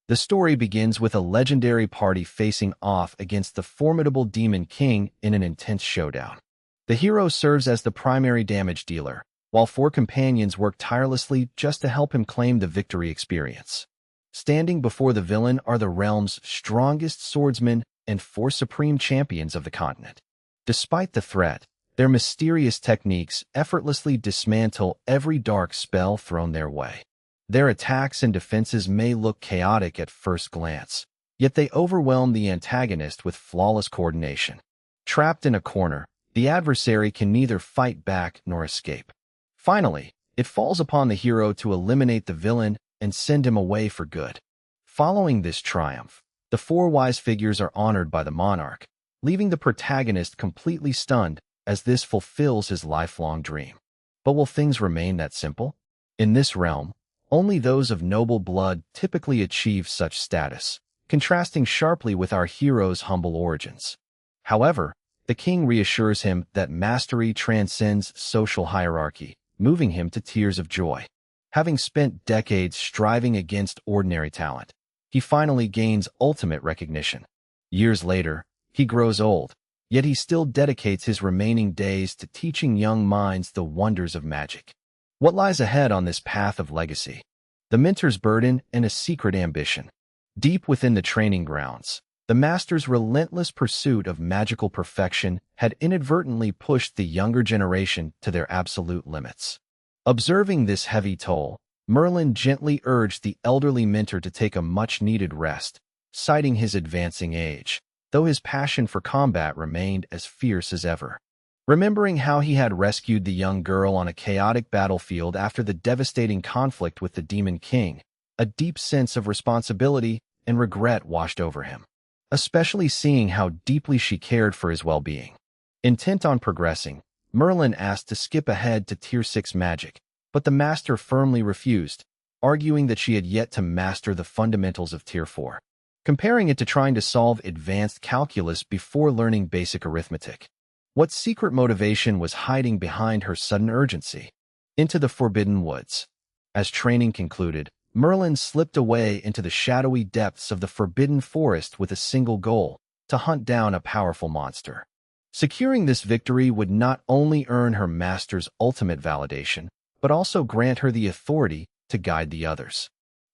The story begins with a legendary party facing off against the formidable Demon King in an intense showdown. The hero serves as the primary damage dealer, while 4 companions work tirelessly just to help him claim the victory experience. Standing before the villain are the realm's strongest swordsmen and 4 supreme champions of the continent. Despite the threat, their mysterious techniques effortlessly dismantle every dark spell thrown their way. Their attacks and defenses may look chaotic at first glance, yet they overwhelm the antagonist with flawless coordination. Trapped in a corner, the adversary can neither fight back nor escape. Finally, it falls upon the hero to eliminate the villain and send him away for good. Following this triumph, the 4 wise figures are honored by the monarch, leaving the protagonist completely stunned as this fulfills his lifelong dream. But will things remain that simple? In this realm, only those of noble blood typically achieve such status, contrasting sharply with our hero's humble origins. However, the king reassures him that mastery transcends social hierarchy, moving him to tears of joy. Having spent decades striving against ordinary talent, he finally gains ultimate recognition. Years later, he grows old, yet he still dedicates his remaining days to teaching young minds the wonders of magic. What lies ahead on this path of legacy? The mentor's burden and a secret ambition. Deep within the training grounds, the master's relentless pursuit of magical perfection had inadvertently pushed the younger generation to their absolute limits. Observing this heavy toll, Merlin gently urged the elderly mentor to take a much-needed rest, citing his advancing age, though his passion for combat remained as fierce as ever. Remembering how he had rescued the young girl on a chaotic battlefield after the devastating conflict with the Demon King, a deep sense of responsibility and regret washed over him, especially seeing how deeply she cared for his well-being. Intent on progressing, Merlin asked to skip ahead to Tier 6 magic, but the master firmly refused, arguing that she had yet to master the fundamentals of Tier 4, comparing it to trying to solve advanced calculus before learning basic arithmetic. What secret motivation was hiding behind her sudden urgency? Into the Forbidden Woods. As training concluded, Merlin slipped away into the shadowy depths of the Forbidden Forest with a single goal: to hunt down a powerful monster. Securing this victory would not only earn her master's ultimate validation, but also grant her the authority to guide the others.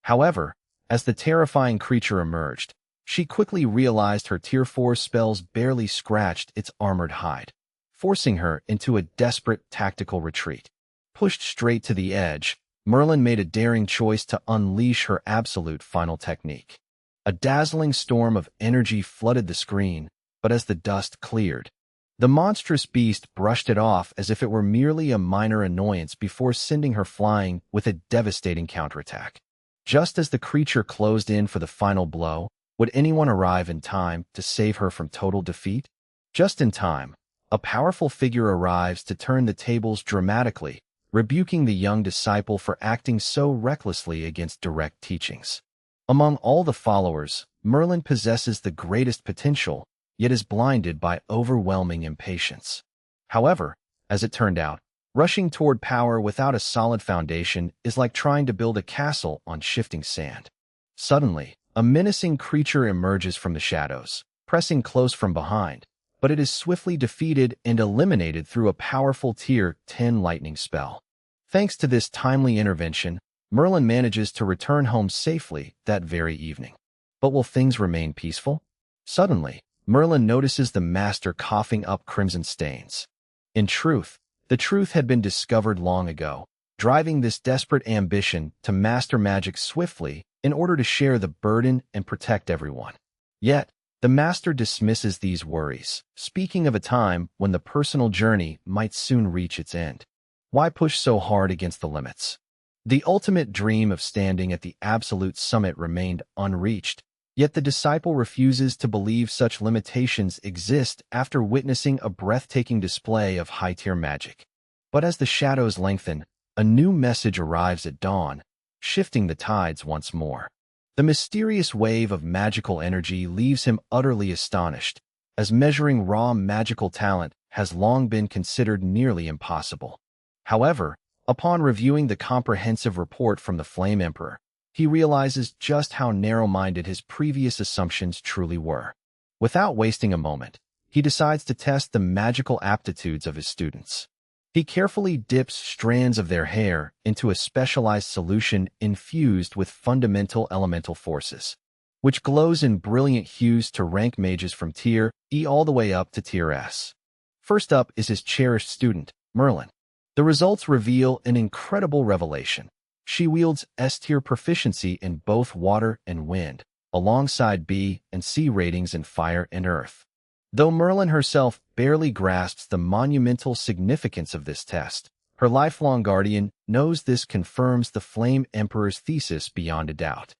However, as the terrifying creature emerged, she quickly realized her Tier 4 spells barely scratched its armored hide, forcing her into a desperate tactical retreat. Pushed straight to the edge, Merlin made a daring choice to unleash her absolute final technique. A dazzling storm of energy flooded the screen, but as the dust cleared, the monstrous beast brushed it off as if it were merely a minor annoyance before sending her flying with a devastating counterattack. Just as the creature closed in for the final blow, would anyone arrive in time to save her from total defeat? Just in time, a powerful figure arrives to turn the tables dramatically, rebuking the young disciple for acting so recklessly against direct teachings. Among all the followers, Merlin possesses the greatest potential, yet is blinded by overwhelming impatience. However, as it turned out, rushing toward power without a solid foundation is like trying to build a castle on shifting sand. Suddenly, a menacing creature emerges from the shadows, pressing close from behind, but it is swiftly defeated and eliminated through a powerful Tier 10 lightning spell. Thanks to this timely intervention, Merlin manages to return home safely that very evening. But will things remain peaceful? Suddenly, Merlin notices the master coughing up crimson stains. In truth, the truth had been discovered long ago, driving this desperate ambition to master magic swiftly in order to share the burden and protect everyone. Yet, the master dismisses these worries, speaking of a time when the personal journey might soon reach its end. Why push so hard against the limits? The ultimate dream of standing at the absolute summit remained unreached, yet the disciple refuses to believe such limitations exist after witnessing a breathtaking display of high-tier magic. But as the shadows lengthen, a new message arrives at dawn, shifting the tides once more. The mysterious wave of magical energy leaves him utterly astonished, as measuring raw magical talent has long been considered nearly impossible. However, upon reviewing the comprehensive report from the Flame Emperor, he realizes just how narrow-minded his previous assumptions truly were. Without wasting a moment, he decides to test the magical aptitudes of his students. He carefully dips strands of their hair into a specialized solution infused with fundamental elemental forces, which glows in brilliant hues to rank mages from Tier E all the way up to Tier S. First up is his cherished student, Merlin. The results reveal an incredible revelation. She wields S-tier proficiency in both water and wind, alongside B and C ratings in fire and earth. Though Merlin herself barely grasps the monumental significance of this test, her lifelong guardian knows this confirms the Flame Emperor's thesis beyond a doubt.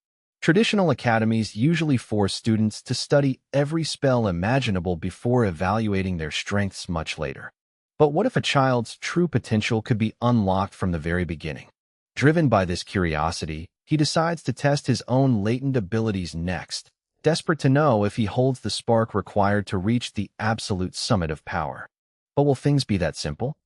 Traditional academies usually force students to study every spell imaginable before evaluating their strengths much later. But what if a child's true potential could be unlocked from the very beginning? Driven by this curiosity, he decides to test his own latent abilities next, desperate to know if he holds the spark required to reach the absolute summit of power. But will things be that simple?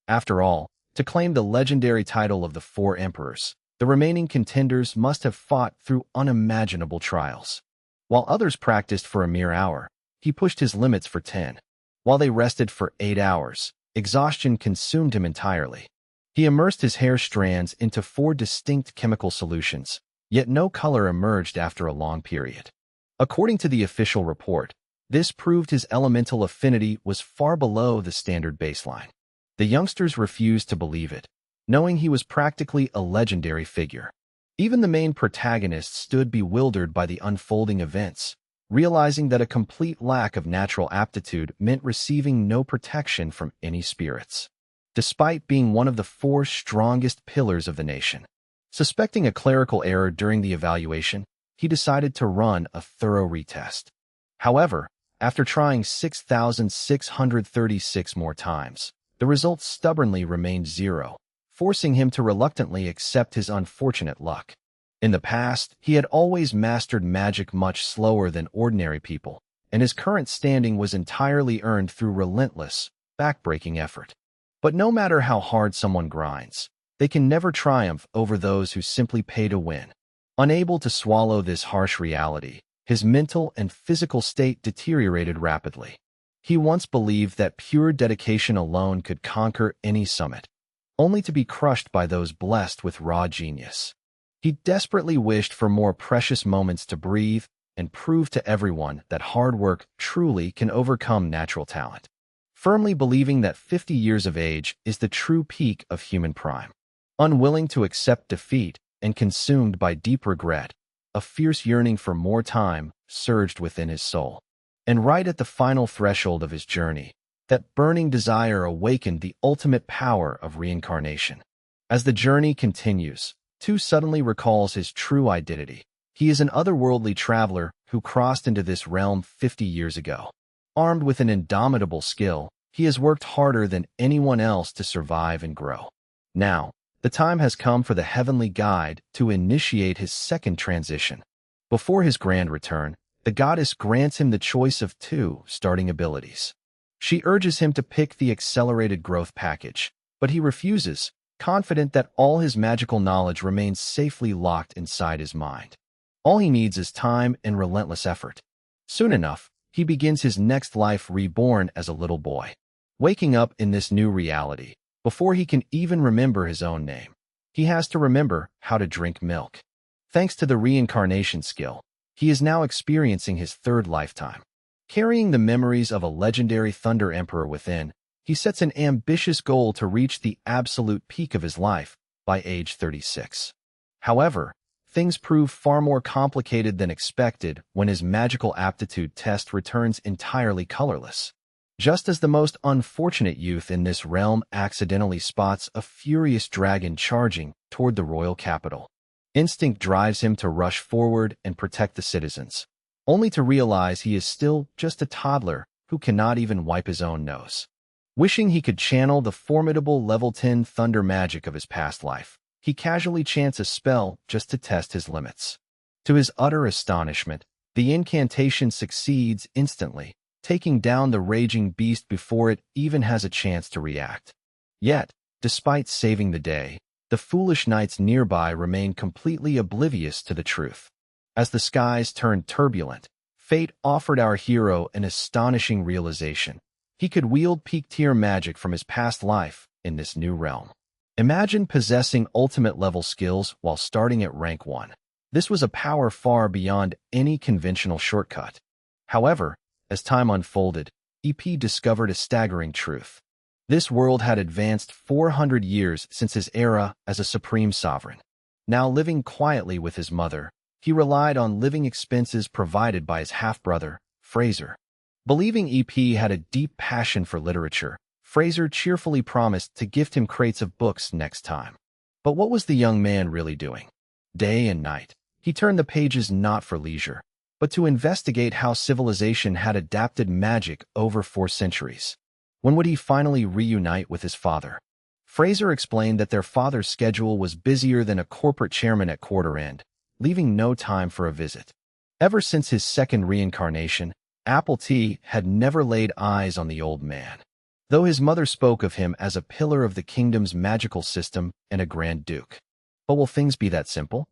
After all, to claim the legendary title of the Four Emperors, the remaining contenders must have fought through unimaginable trials. While others practiced for a mere hour, he pushed his limits for 10. While they rested for 8 hours, exhaustion consumed him entirely. He immersed his hair strands into 4 distinct chemical solutions, yet no color emerged after a long period. According to the official report, this proved his elemental affinity was far below the standard baseline. The youngsters refused to believe it, knowing he was practically a legendary figure. Even the main protagonist stood bewildered by the unfolding events, realizing that a complete lack of natural aptitude meant receiving no protection from any spirits. Despite being one of the 4 strongest pillars of the nation, suspecting a clerical error during the evaluation, he decided to run a thorough retest. However, after trying 6,636 more times, the results stubbornly remained 0, forcing him to reluctantly accept his unfortunate luck. In the past, he had always mastered magic much slower than ordinary people, and his current standing was entirely earned through relentless, backbreaking effort. But no matter how hard someone grinds, they can never triumph over those who simply pay to win. Unable to swallow this harsh reality, his mental and physical state deteriorated rapidly. He once believed that pure dedication alone could conquer any summit, only to be crushed by those blessed with raw genius. He desperately wished for more precious moments to breathe and prove to everyone that hard work truly can overcome natural talent, firmly believing that 50 years of age is the true peak of human prime. Unwilling to accept defeat and consumed by deep regret, a fierce yearning for more time surged within his soul. And right at the final threshold of his journey, that burning desire awakened the ultimate power of reincarnation. As the journey continues, Tu suddenly recalls his true identity. He is an otherworldly traveler who crossed into this realm 50 years ago. Armed with an indomitable skill, he has worked harder than anyone else to survive and grow. Now, the time has come for the heavenly guide to initiate his second transition. Before his grand return, the goddess grants him the choice of 2 starting abilities. She urges him to pick the accelerated growth package, but he refuses, confident that all his magical knowledge remains safely locked inside his mind. All he needs is time and relentless effort. Soon enough, he begins his next life reborn as a little boy. Waking up in this new reality, before he can even remember his own name, he has to remember how to drink milk. Thanks to the reincarnation skill, he is now experiencing his 3rd lifetime. Carrying the memories of a legendary Thunder Emperor within, he sets an ambitious goal to reach the absolute peak of his life by age 36. However, things prove far more complicated than expected when his magical aptitude test returns entirely colorless. Just as the most unfortunate youth in this realm accidentally spots a furious dragon charging toward the royal capital. Instinct drives him to rush forward and protect the citizens, only to realize he is still just a toddler who cannot even wipe his own nose. Wishing he could channel the formidable level 10 thunder magic of his past life, he casually chants a spell just to test his limits. To his utter astonishment, the incantation succeeds instantly, taking down the raging beast before it even has a chance to react. Yet, despite saving the day, The foolish knights nearby remained completely oblivious to the truth. As the skies turned turbulent, fate offered our hero an astonishing realization. He could wield peak-tier magic from his past life in this new realm. Imagine possessing ultimate-level skills while starting at rank 1. This was a power far beyond any conventional shortcut. However, as time unfolded, EP discovered a staggering truth. This world had advanced 400 years since his era as a supreme sovereign. Now living quietly with his mother, he relied on living expenses provided by his half-brother, Fraser. Believing EP had a deep passion for literature, Fraser cheerfully promised to gift him crates of books next time. But what was the young man really doing? Day and night, he turned the pages not for leisure, but to investigate how civilization had adapted magic over 4 centuries. When would he finally reunite with his father? Fraser explained that their father's schedule was busier than a corporate chairman at quarter end, leaving no time for a visit. Ever since his second reincarnation, Apple T had never laid eyes on the old man, though his mother spoke of him as a pillar of the kingdom's magical system and a grand duke. But will things be that simple?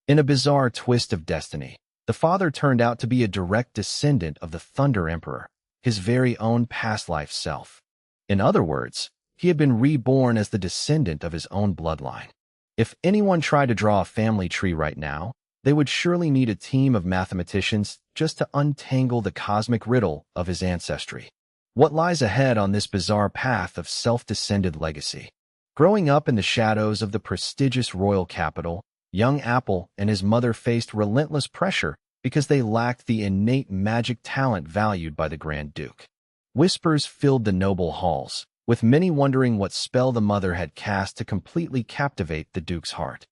In a bizarre twist of destiny, the father turned out to be a direct descendant of the Thunder Emperor, his very own past life self. In other words, he had been reborn as the descendant of his own bloodline. If anyone tried to draw a family tree right now, they would surely need a team of mathematicians just to untangle the cosmic riddle of his ancestry. What lies ahead on this bizarre path of self-descended legacy? Growing up in the shadows of the prestigious royal capital, young Apple and his mother faced relentless pressure because they lacked the innate magic talent valued by the Grand Duke. Whispers filled the noble halls, with many wondering what spell the mother had cast to completely captivate the Duke's heart.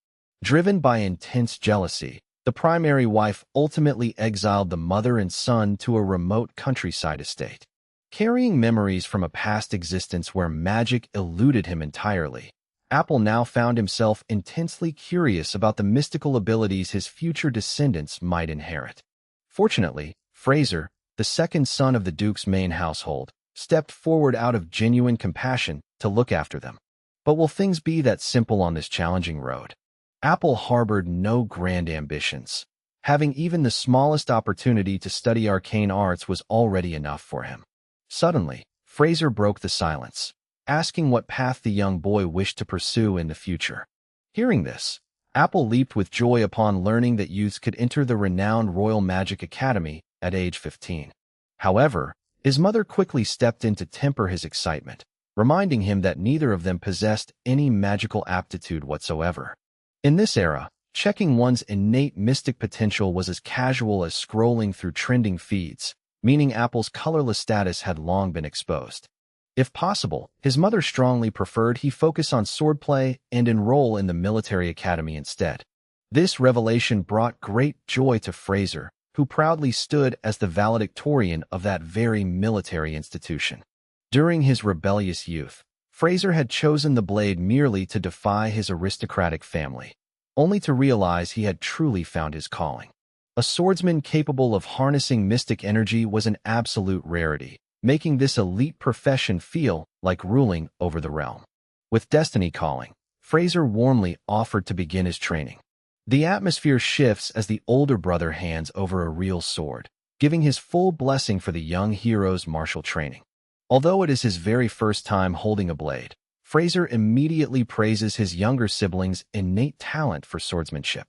Driven by intense jealousy, the primary wife ultimately exiled the mother and son to a remote countryside estate. Carrying memories from a past existence where magic eluded him entirely, Apple now found himself intensely curious about the mystical abilities his future descendants might inherit. Fortunately, Fraser, the second son of the Duke's main household, stepped forward out of genuine compassion to look after them. But will things be that simple on this challenging road? Apple harbored no grand ambitions. Having even the smallest opportunity to study arcane arts was already enough for him. Suddenly, Fraser broke the silence, asking what path the young boy wished to pursue in the future. Hearing this, Apple leaped with joy upon learning that youths could enter the renowned Royal Magic Academy at age 15. However, his mother quickly stepped in to temper his excitement, reminding him that neither of them possessed any magical aptitude whatsoever. In this era, checking one's innate mystic potential was as casual as scrolling through trending feeds, meaning Apple's colorless status had long been exposed. If possible, his mother strongly preferred he focus on swordplay and enroll in the military academy instead. This revelation brought great joy to Fraser, who proudly stood as the valedictorian of that very military institution. During his rebellious youth, Fraser had chosen the blade merely to defy his aristocratic family, only to realize he had truly found his calling. A swordsman capable of harnessing mystic energy was an absolute rarity, making this elite profession feel like ruling over the realm. With destiny calling, Fraser warmly offered to begin his training. The atmosphere shifts as the older brother hands over a real sword, giving his full blessing for the young hero's martial training. Although it is his very first time holding a blade, Fraser immediately praises his younger sibling's innate talent for swordsmanship.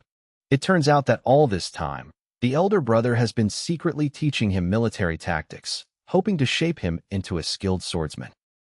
It turns out that all this time, the elder brother has been secretly teaching him military tactics, hoping to shape him into a skilled swordsman.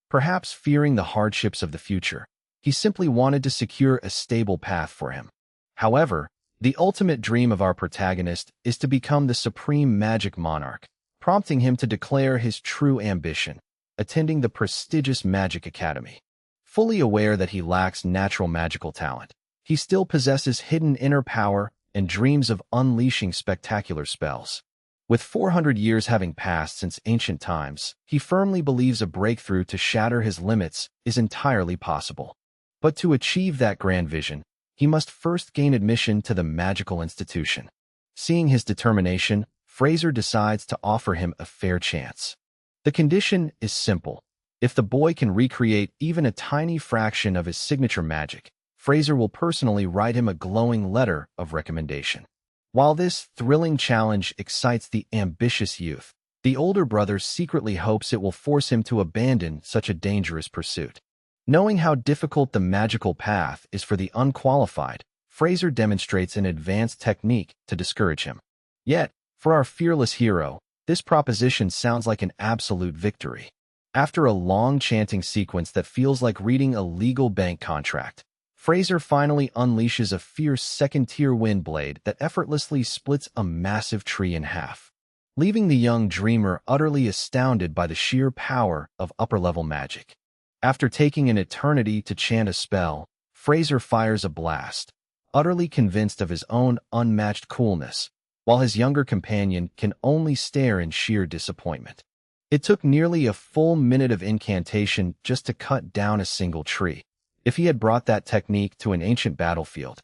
Perhaps fearing the hardships of the future, he simply wanted to secure a stable path for him. However, the ultimate dream of our protagonist is to become the supreme magic monarch, prompting him to declare his true ambition, attending the prestigious Magic Academy. Fully aware that he lacks natural magical talent, he still possesses hidden inner power and dreams of unleashing spectacular spells. With 400 years having passed since ancient times, he firmly believes a breakthrough to shatter his limits is entirely possible. But to achieve that grand vision, he must first gain admission to the magical institution. Seeing his determination, Fraser decides to offer him a fair chance. The condition is simple. If the boy can recreate even a tiny fraction of his signature magic, Fraser will personally write him a glowing letter of recommendation. While this thrilling challenge excites the ambitious youth, the older brother secretly hopes it will force him to abandon such a dangerous pursuit. Knowing how difficult the magical path is for the unqualified, Fraser demonstrates an advanced technique to discourage him. Yet, for our fearless hero, this proposition sounds like an absolute victory. After a long chanting sequence that feels like reading a legal bank contract, Fraser finally unleashes a fierce second-tier wind blade that effortlessly splits a massive tree in half, leaving the young dreamer utterly astounded by the sheer power of upper-level magic. After taking an eternity to chant a spell, Fraser fires a blast, utterly convinced of his own unmatched coolness, while his younger companion can only stare in sheer disappointment. It took nearly a full minute of incantation just to cut down a single tree. If he had brought that technique to an ancient battlefield,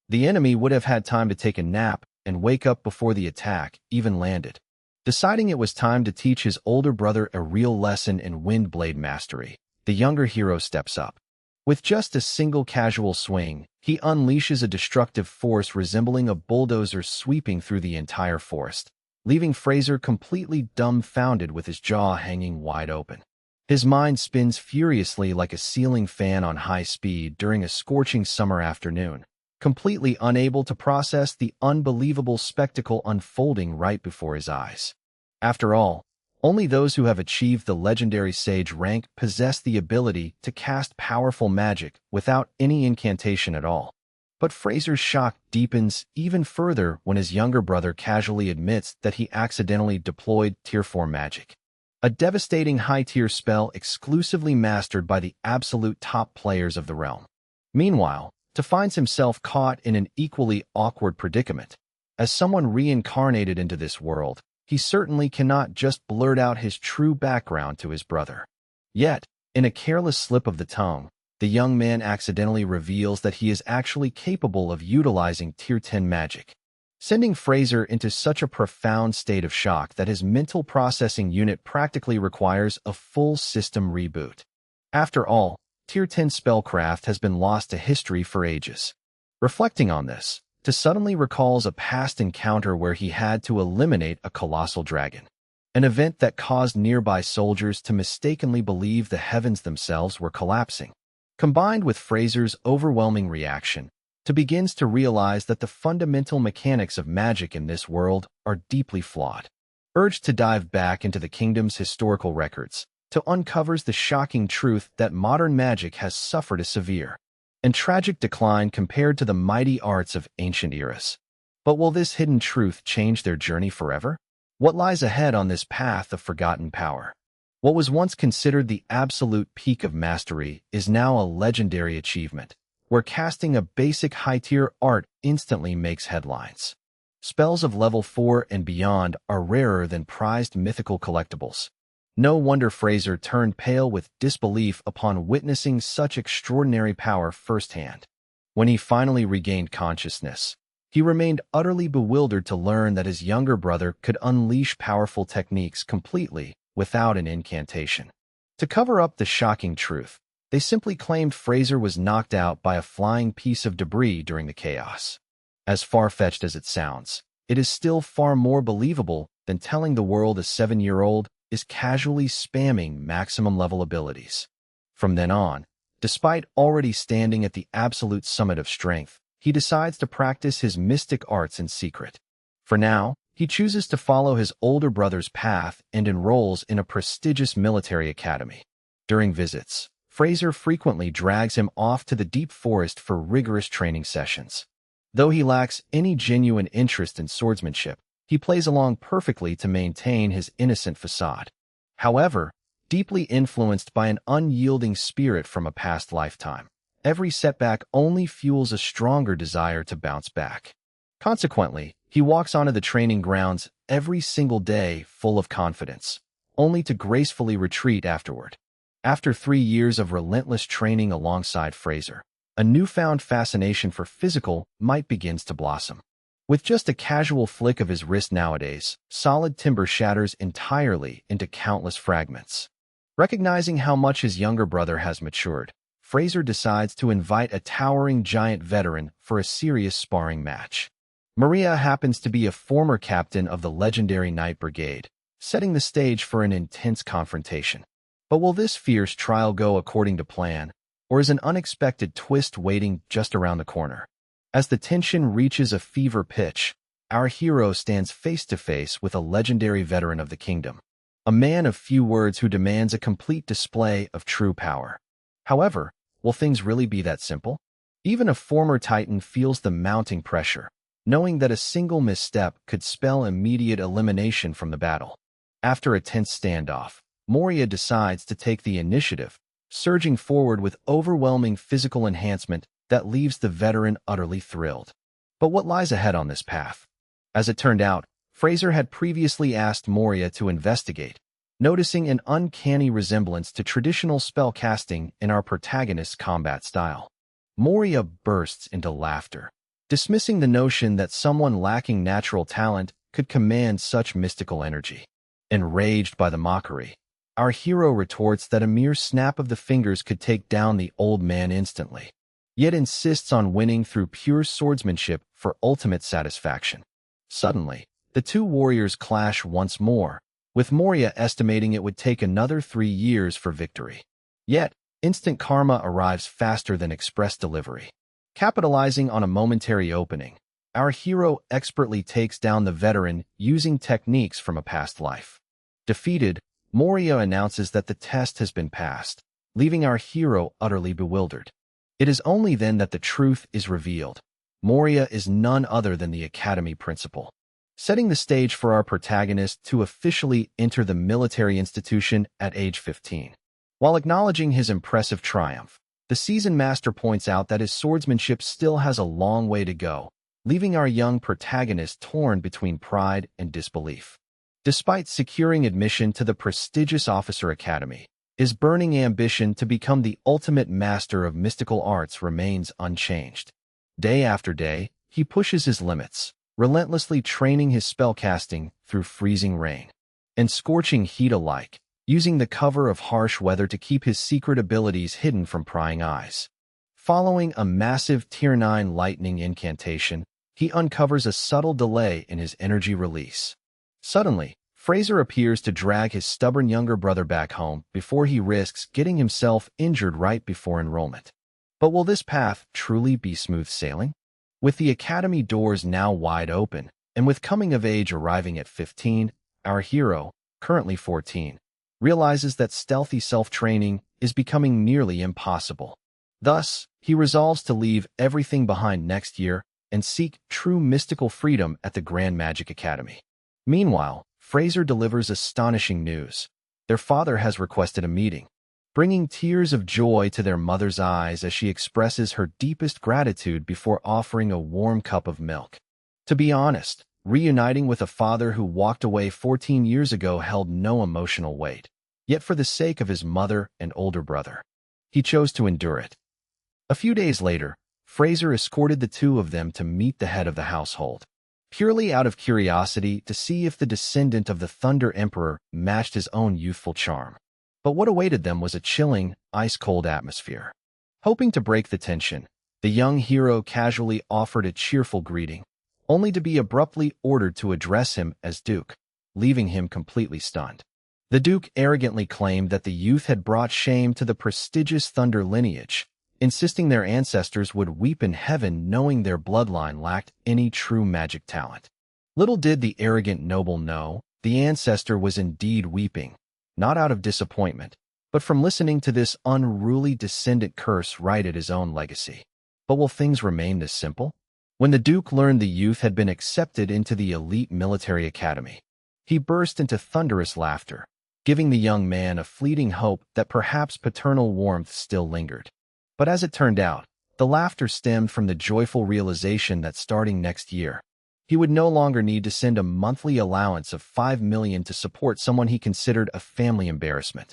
the enemy would have had time to take a nap and wake up before the attack even landed. Deciding it was time to teach his older brother a real lesson in wind blade mastery, the younger hero steps up. With just a single casual swing, he unleashes a destructive force resembling a bulldozer sweeping through the entire forest, leaving Fraser completely dumbfounded with his jaw hanging wide open. His mind spins furiously like a ceiling fan on high speed during a scorching summer afternoon, completely unable to process the unbelievable spectacle unfolding right before his eyes. After all, only those who have achieved the legendary sage rank possess the ability to cast powerful magic without any incantation at all. But Fraser's shock deepens even further when his younger brother casually admits that he accidentally deployed Tier 4 magic, a devastating high-tier spell exclusively mastered by the absolute top players of the realm. Meanwhile, he finds himself caught in an equally awkward predicament. As someone reincarnated into this world, he certainly cannot just blurt out his true background to his brother. Yet, in a careless slip of the tongue, the young man accidentally reveals that he is actually capable of utilizing Tier 10 magic, sending Fraser into such a profound state of shock that his mental processing unit practically requires a full system reboot. After all, Tier 10 spellcraft has been lost to history for ages. Reflecting on this, he suddenly recalls a past encounter where he had to eliminate a colossal dragon, an event that caused nearby soldiers to mistakenly believe the heavens themselves were collapsing. Combined with Fraser's overwhelming reaction, he begins to realize that the fundamental mechanics of magic in this world are deeply flawed. Urged to dive back into the kingdom's historical records, he uncovers the shocking truth that modern magic has suffered a severe and tragic decline compared to the mighty arts of ancient eras. But will this hidden truth change their journey forever? What lies ahead on this path of forgotten power? What was once considered the absolute peak of mastery is now a legendary achievement, where casting a basic high-tier art instantly makes headlines. Spells of level 4 and beyond are rarer than prized mythical collectibles. No wonder Fraser turned pale with disbelief upon witnessing such extraordinary power firsthand. When he finally regained consciousness, he remained utterly bewildered to learn that his younger brother could unleash powerful techniques completely without an incantation. To cover up the shocking truth, they simply claimed Fraser was knocked out by a flying piece of debris during the chaos. As far-fetched as it sounds, it is still far more believable than telling the world a 7-year-old is casually spamming maximum-level abilities. From then on, despite already standing at the absolute summit of strength, he decides to practice his mystic arts in secret. For now, he chooses to follow his older brother's path and enrolls in a prestigious military academy. During visits, Fraser frequently drags him off to the deep forest for rigorous training sessions. Though he lacks any genuine interest in swordsmanship, he plays along perfectly to maintain his innocent facade. However, deeply influenced by an unyielding spirit from a past lifetime, every setback only fuels a stronger desire to bounce back. Consequently, he walks onto the training grounds every single day full of confidence, only to gracefully retreat afterward. After 3 years of relentless training alongside Fraser, a newfound fascination for physical might begins to blossom. With just a casual flick of his wrist nowadays, solid timber shatters entirely into countless fragments. Recognizing how much his younger brother has matured, Fraser decides to invite a towering giant veteran for a serious sparring match. Maria happens to be a former captain of the legendary Night Brigade, setting the stage for an intense confrontation. But will this fierce trial go according to plan, or is an unexpected twist waiting just around the corner? As the tension reaches a fever pitch, our hero stands face to face with a legendary veteran of the kingdom, a man of few words who demands a complete display of true power. However, will things really be that simple? Even a former Titan feels the mounting pressure, knowing that a single misstep could spell immediate elimination from the battle. After a tense standoff, Moria decides to take the initiative, surging forward with overwhelming physical enhancement that leaves the veteran utterly thrilled. But what lies ahead on this path? As it turned out, Fraser had previously asked Moria to investigate, noticing an uncanny resemblance to traditional spell casting in our protagonist's combat style. Moria bursts into laughter, dismissing the notion that someone lacking natural talent could command such mystical energy. Enraged by the mockery, our hero retorts that a mere snap of the fingers could take down the old man instantly, yet insists on winning through pure swordsmanship for ultimate satisfaction. Suddenly, the two warriors clash once more, with Moria estimating it would take another 3 years for victory. Yet, instant karma arrives faster than express delivery. Capitalizing on a momentary opening, our hero expertly takes down the veteran using techniques from a past life. Defeated, Moria announces that the test has been passed, leaving our hero utterly bewildered. It is only then that the truth is revealed. Moria is none other than the Academy principal, setting the stage for our protagonist to officially enter the military institution at age 15. While acknowledging his impressive triumph, the seasoned master points out that his swordsmanship still has a long way to go, leaving our young protagonist torn between pride and disbelief. Despite securing admission to the prestigious Officer Academy, his burning ambition to become the ultimate master of mystical arts remains unchanged. Day after day, he pushes his limits, relentlessly training his spellcasting through freezing rain and scorching heat alike, using the cover of harsh weather to keep his secret abilities hidden from prying eyes. Following a massive Tier 9 lightning incantation, he uncovers a subtle delay in his energy release. Suddenly, Fraser appears to drag his stubborn younger brother back home before he risks getting himself injured right before enrollment. But will this path truly be smooth sailing? With the academy doors now wide open, and with coming of age arriving at 15, our hero, currently 14, realizes that stealthy self-training is becoming nearly impossible. Thus, he resolves to leave everything behind next year and seek true mystical freedom at the Grand Magic Academy. Meanwhile, Fraser delivers astonishing news. Their father has requested a meeting, bringing tears of joy to their mother's eyes as she expresses her deepest gratitude before offering a warm cup of milk. To be honest, reuniting with a father who walked away 14 years ago held no emotional weight. Yet for the sake of his mother and older brother, he chose to endure it. A few days later, Fraser escorted the two of them to meet the head of the household, purely out of curiosity to see if the descendant of the Thunder Emperor matched his own youthful charm. But what awaited them was a chilling, ice-cold atmosphere. Hoping to break the tension, the young hero casually offered a cheerful greeting, only to be abruptly ordered to address him as Duke, leaving him completely stunned. The Duke arrogantly claimed that the youth had brought shame to the prestigious Thunder lineage, insisting their ancestors would weep in heaven knowing their bloodline lacked any true magic talent. Little did the arrogant noble know, the ancestor was indeed weeping, not out of disappointment, but from listening to this unruly descendant curse right at his own legacy. But will things remain this simple? When the Duke learned the youth had been accepted into the elite military academy, he burst into thunderous laughter, giving the young man a fleeting hope that perhaps paternal warmth still lingered. But as it turned out, the laughter stemmed from the joyful realization that starting next year, he would no longer need to send a monthly allowance of 5 million to support someone he considered a family embarrassment.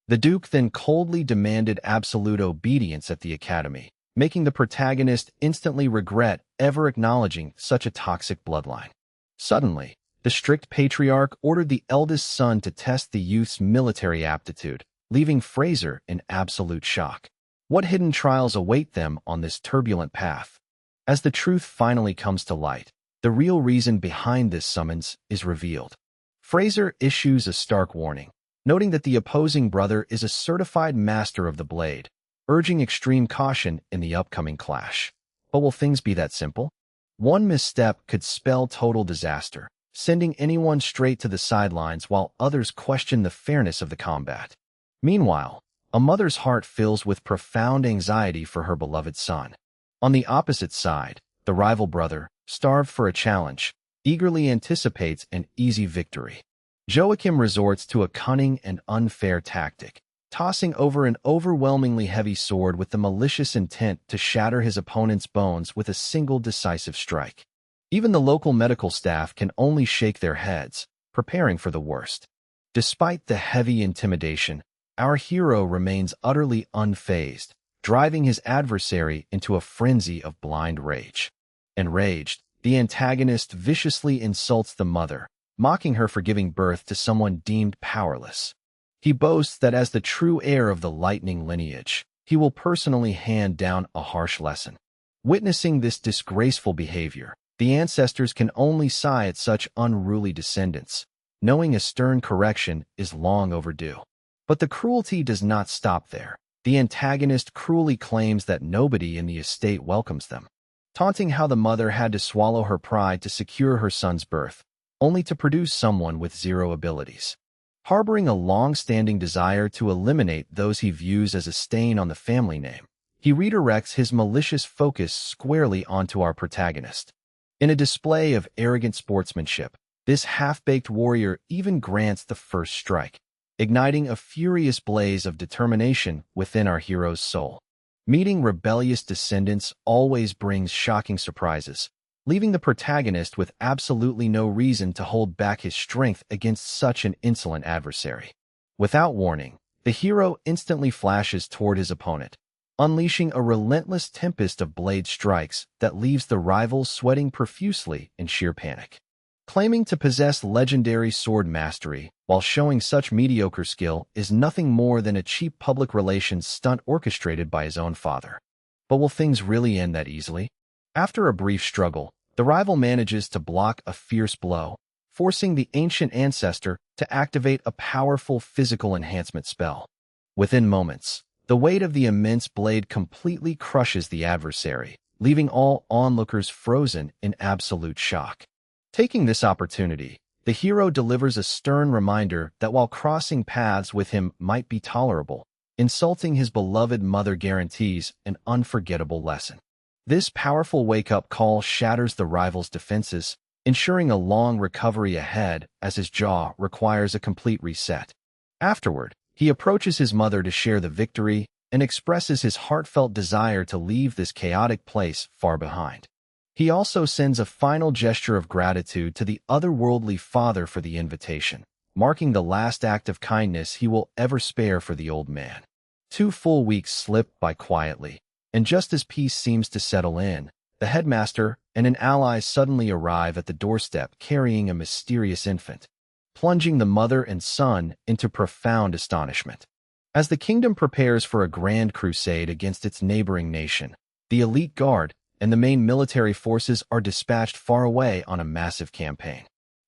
The Duke then coldly demanded absolute obedience at the academy, making the protagonist instantly regret ever acknowledging such a toxic bloodline. Suddenly, the strict patriarch ordered the eldest son to test the youth's military aptitude, leaving Fraser in absolute shock. What hidden trials await them on this turbulent path? As the truth finally comes to light, the real reason behind this summons is revealed. Fraser issues a stark warning, noting that the opposing brother is a certified master of the blade, urging extreme caution in the upcoming clash. But will things be that simple? One misstep could spell total disaster, sending anyone straight to the sidelines while others question the fairness of the combat. Meanwhile, a mother's heart fills with profound anxiety for her beloved son. On the opposite side, the rival brother, starved for a challenge, eagerly anticipates an easy victory. Joachim resorts to a cunning and unfair tactic, tossing over an overwhelmingly heavy sword with the malicious intent to shatter his opponent's bones with a single decisive strike. Even the local medical staff can only shake their heads, preparing for the worst. Despite the heavy intimidation, our hero remains utterly unfazed, driving his adversary into a frenzy of blind rage. Enraged, the antagonist viciously insults the mother, mocking her for giving birth to someone deemed powerless. He boasts that as the true heir of the lightning lineage, he will personally hand down a harsh lesson. Witnessing this disgraceful behavior, the ancestors can only sigh at such unruly descendants, knowing a stern correction is long overdue. But the cruelty does not stop there. The antagonist cruelly claims that nobody in the estate welcomes them, taunting how the mother had to swallow her pride to secure her son's birth, only to produce someone with zero abilities. Harboring a long-standing desire to eliminate those he views as a stain on the family name, he redirects his malicious focus squarely onto our protagonist. In a display of arrogant sportsmanship, this half-baked warrior even grants the first strike, igniting a furious blaze of determination within our hero's soul. Meeting rebellious descendants always brings shocking surprises, leaving the protagonist with absolutely no reason to hold back his strength against such an insolent adversary. Without warning, the hero instantly flashes toward his opponent, unleashing a relentless tempest of blade strikes that leaves the rival sweating profusely in sheer panic. Claiming to possess legendary sword mastery while showing such mediocre skill is nothing more than a cheap public relations stunt orchestrated by his own father. But will things really end that easily? After a brief struggle, the rival manages to block a fierce blow, forcing the ancient ancestor to activate a powerful physical enhancement spell. Within moments, the weight of the immense blade completely crushes the adversary, leaving all onlookers frozen in absolute shock. Taking this opportunity, the hero delivers a stern reminder that while crossing paths with him might be tolerable, insulting his beloved mother guarantees an unforgettable lesson. This powerful wake-up call shatters the rival's defenses, ensuring a long recovery ahead as his jaw requires a complete reset. Afterward, he approaches his mother to share the victory and expresses his heartfelt desire to leave this chaotic place far behind. He also sends a final gesture of gratitude to the otherworldly father for the invitation, marking the last act of kindness he will ever spare for the old man. 2 full weeks slip by quietly, and just as peace seems to settle in, the headmaster and an ally suddenly arrive at the doorstep carrying a mysterious infant, plunging the mother and son into profound astonishment. As the kingdom prepares for a grand crusade against its neighboring nation, the elite guard and the main military forces are dispatched far away on a massive campaign.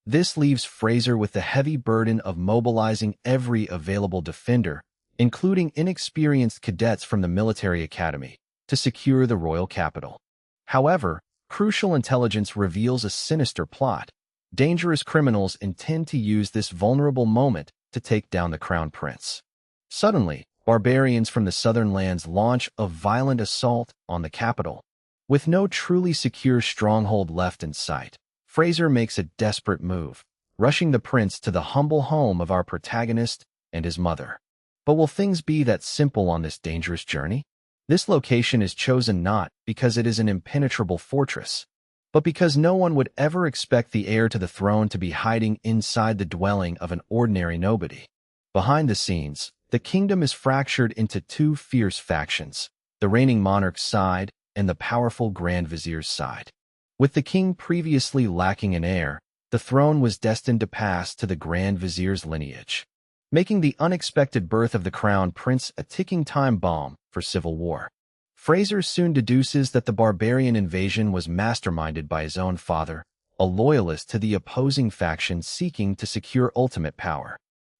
This leaves Fraser with the heavy burden of mobilizing every available defender, including inexperienced cadets from the military academy, to secure the royal capital. However, crucial intelligence reveals a sinister plot. Dangerous criminals intend to use this vulnerable moment to take down the crown prince. Suddenly, barbarians from the southern lands launch a violent assault on the capital. With no truly secure stronghold left in sight, Fraser makes a desperate move, rushing the prince to the humble home of our protagonist and his mother. But will things be that simple on this dangerous journey? This location is chosen not because it is an impenetrable fortress, but because no one would ever expect the heir to the throne to be hiding inside the dwelling of an ordinary nobody. Behind the scenes, the kingdom is fractured into 2 fierce factions, the reigning monarch's side and the powerful Grand Vizier's side. With the king previously lacking an heir, the throne was destined to pass to the Grand Vizier's lineage. making the unexpected birth of the Crown Prince a ticking time bomb for civil war. Fraser soon deduces that the barbarian invasion was masterminded by his own father, a loyalist to the opposing faction seeking to secure ultimate power.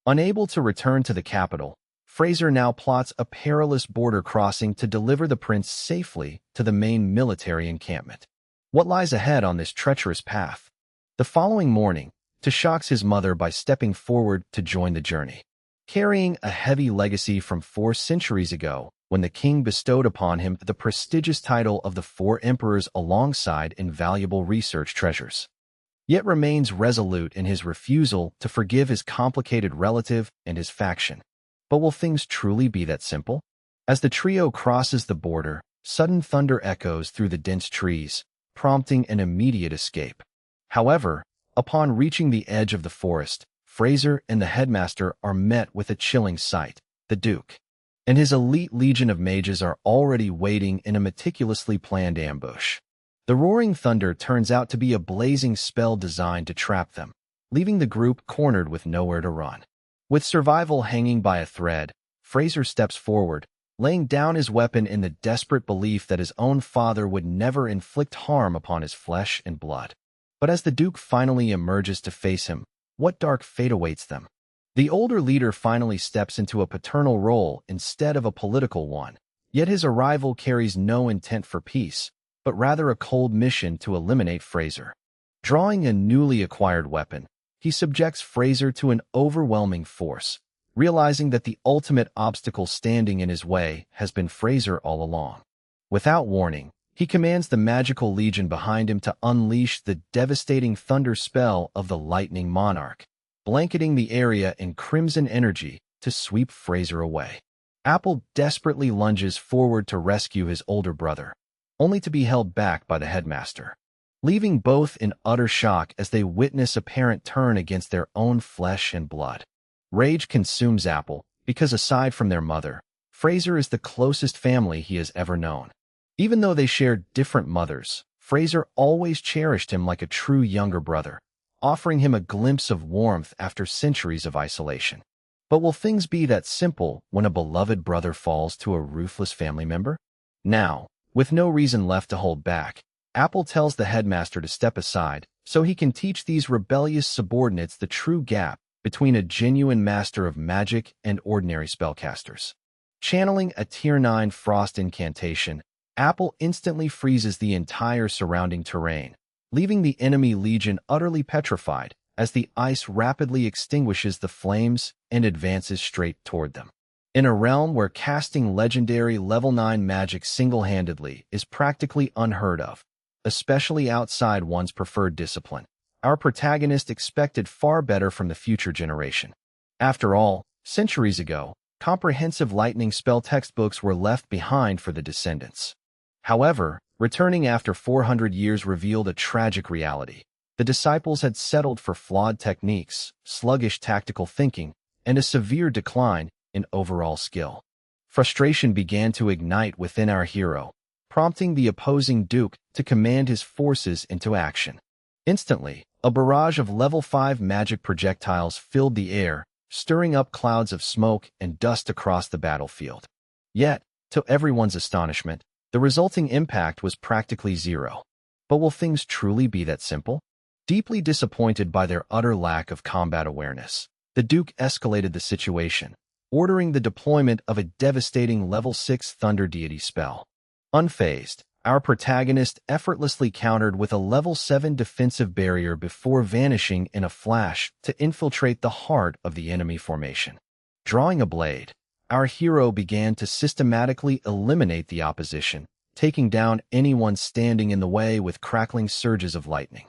Unable to return to the capital, Fraser now plots a perilous border crossing to deliver the prince safely to the main military encampment. What lies ahead on this treacherous path? The following morning, Te shocks his mother by stepping forward to join the journey. Carrying a heavy legacy from 4 centuries ago, when the king bestowed upon him the prestigious title of the 4 emperors alongside invaluable research treasures, yet remains resolute in his refusal to forgive his complicated relative and his faction. But will things truly be that simple? As the trio crosses the border, sudden thunder echoes through the dense trees, prompting an immediate escape. However, upon reaching the edge of the forest, Fraser and the headmaster are met with a chilling sight. The Duke and his elite legion of mages are already waiting in a meticulously planned ambush. The roaring thunder turns out to be a blazing spell designed to trap them, leaving the group cornered with nowhere to run. With survival hanging by a thread, Fraser steps forward, laying down his weapon in the desperate belief that his own father would never inflict harm upon his flesh and blood. But as the Duke finally emerges to face him, what dark fate awaits them? The older leader finally steps into a paternal role instead of a political one, yet his arrival carries no intent for peace, but rather a cold mission to eliminate Fraser. Drawing a newly acquired weapon, he subjects Fraser to an overwhelming force, realizing that the ultimate obstacle standing in his way has been Fraser all along. Without warning, he commands the magical legion behind him to unleash the devastating thunder spell of the Lightning Monarch, blanketing the area in crimson energy to sweep Fraser away. Apple desperately lunges forward to rescue his older brother, only to be held back by the headmaster, leaving both in utter shock as they witness a parent turn against their own flesh and blood. Rage consumes Apple because, aside from their mother, Fraser is the closest family he has ever known. Even though they shared different mothers, Fraser always cherished him like a true younger brother, offering him a glimpse of warmth after centuries of isolation. But will things be that simple when a beloved brother falls to a ruthless family member? Now, with no reason left to hold back, Apple tells the headmaster to step aside so he can teach these rebellious subordinates the true gap between a genuine master of magic and ordinary spellcasters. Channeling a Tier 9 frost incantation, Apple instantly freezes the entire surrounding terrain, leaving the enemy legion utterly petrified as the ice rapidly extinguishes the flames and advances straight toward them. In a realm where casting legendary level 9 magic single-handedly is practically unheard of, especially outside one's preferred discipline, our protagonist expected far better from the future generation. After all, centuries ago, comprehensive lightning spell textbooks were left behind for the Descendants. However, returning after 400 years revealed a tragic reality. The disciples had settled for flawed techniques, sluggish tactical thinking, and a severe decline in overall skill. Frustration began to ignite within our hero, prompting the opposing Duke to command his forces into action. Instantly, a barrage of level 5 magic projectiles filled the air, stirring up clouds of smoke and dust across the battlefield. Yet, to everyone's astonishment, the resulting impact was practically zero. But will things truly be that simple? Deeply disappointed by their utter lack of combat awareness, the Duke escalated the situation, ordering the deployment of a devastating level 6 Thunder Deity spell. Unfazed, our protagonist effortlessly countered with a level 7 defensive barrier before vanishing in a flash to infiltrate the heart of the enemy formation. Drawing a blade, our hero began to systematically eliminate the opposition, taking down anyone standing in the way with crackling surges of lightning.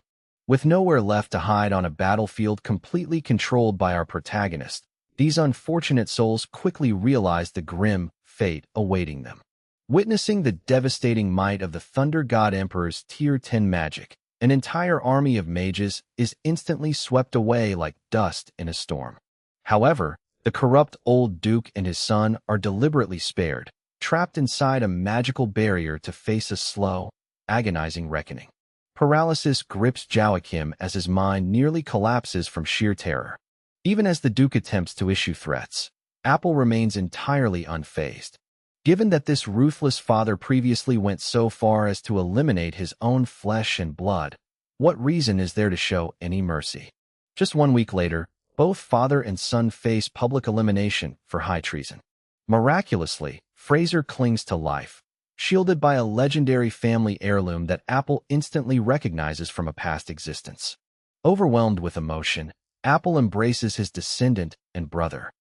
With nowhere left to hide on a battlefield completely controlled by our protagonist, these unfortunate souls quickly realized the grim fate awaiting them. Witnessing the devastating might of the Thunder God Emperor's Tier 10 magic, an entire army of mages is instantly swept away like dust in a storm. However, the corrupt old Duke and his son are deliberately spared, trapped inside a magical barrier to face a slow, agonizing reckoning. Paralysis grips Joachim as his mind nearly collapses from sheer terror. Even as the Duke attempts to issue threats, Apple remains entirely unfazed. Given that this ruthless father previously went so far as to eliminate his own flesh and blood, what reason is there to show any mercy? Just 1 week later, both father and son face public elimination for high treason. Miraculously, Fraser clings to life, shielded by a legendary family heirloom that Apple instantly recognizes from a past existence. Overwhelmed with emotion, Apple embraces his descendant and brother.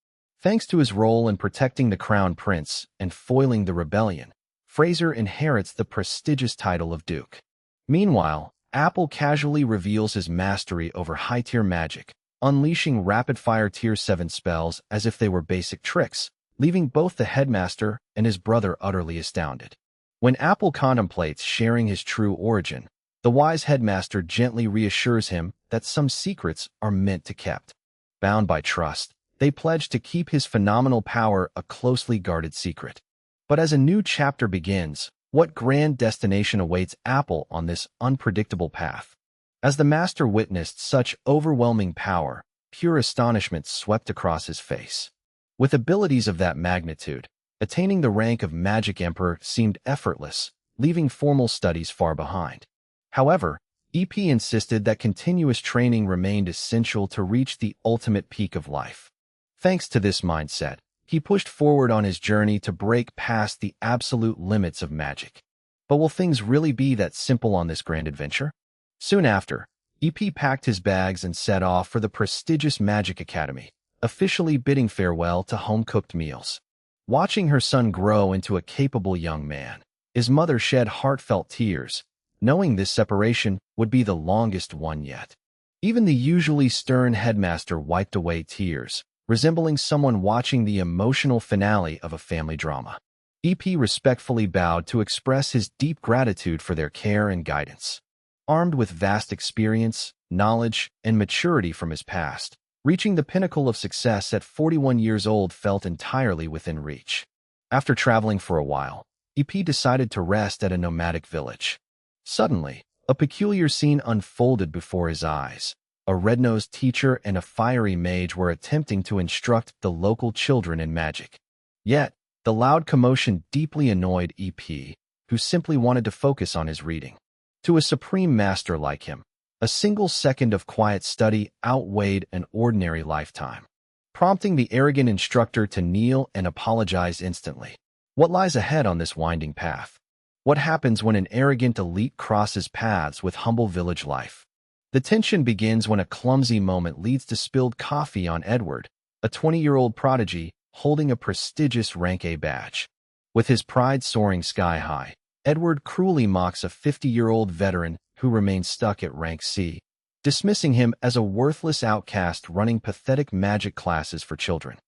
Thanks to his role in protecting the crown prince and foiling the rebellion, Fraser inherits the prestigious title of Duke. Meanwhile, Apple casually reveals his mastery over high-tier magic, unleashing rapid-fire Tier 7 spells as if they were basic tricks, leaving both the headmaster and his brother utterly astounded. When Apple contemplates sharing his true origin, the wise headmaster gently reassures him that some secrets are meant to be kept. Bound by trust, they pledge to keep his phenomenal power a closely guarded secret. But as a new chapter begins, what grand destination awaits Apple on this unpredictable path? As the master witnessed such overwhelming power, pure astonishment swept across his face. With abilities of that magnitude, attaining the rank of Magic Emperor seemed effortless, leaving formal studies far behind. However, EP insisted that continuous training remained essential to reach the ultimate peak of life. Thanks to this mindset, he pushed forward on his journey to break past the absolute limits of magic. But will things really be that simple on this grand adventure? Soon after, EP packed his bags and set off for the prestigious Magic Academy, officially bidding farewell to home-cooked meals. Watching her son grow into a capable young man, his mother shed heartfelt tears, knowing this separation would be the longest one yet. Even the usually stern headmaster wiped away tears, resembling someone watching the emotional finale of a family drama. EP respectfully bowed to express his deep gratitude for their care and guidance. Armed with vast experience, knowledge, and maturity from his past, reaching the pinnacle of success at 41 years old felt entirely within reach. After traveling for a while, EP decided to rest at a nomadic village. Suddenly, a peculiar scene unfolded before his eyes. A red-nosed teacher and a fiery mage were attempting to instruct the local children in magic. Yet, the loud commotion deeply annoyed EP, who simply wanted to focus on his reading. To a supreme master like him, a single second of quiet study outweighed an ordinary lifetime, prompting the arrogant instructor to kneel and apologize instantly. What lies ahead on this winding path? What happens when an arrogant elite crosses paths with humble village life? The tension begins when a clumsy moment leads to spilled coffee on Edward, a 20-year-old prodigy holding a prestigious Rank A badge. With his pride soaring sky-high, Edward cruelly mocks a 50-year-old veteran who remains stuck at Rank C, dismissing him as a worthless outcast running pathetic magic classes for children.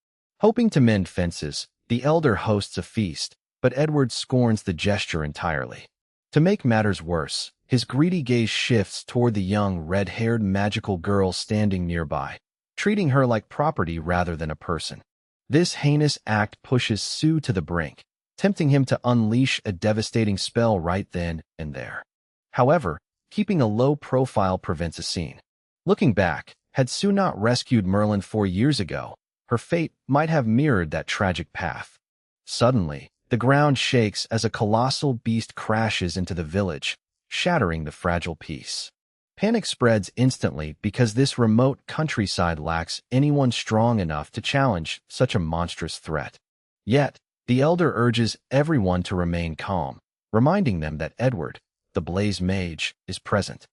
Hoping to mend fences, the elder hosts a feast, but Edward scorns the gesture entirely. To make matters worse, his greedy gaze shifts toward the young, red-haired magical girl standing nearby, treating her like property rather than a person. This heinous act pushes Sue to the brink, tempting him to unleash a devastating spell right then and there. However, keeping a low profile prevents a scene. Looking back, had Sue not rescued Merlin 4 years ago, her fate might have mirrored that tragic path. Suddenly, the ground shakes as a colossal beast crashes into the village, shattering the fragile peace. Panic spreads instantly because this remote countryside lacks anyone strong enough to challenge such a monstrous threat. Yet, the elder urges everyone to remain calm, reminding them that Edward, the Blaze Mage, is present.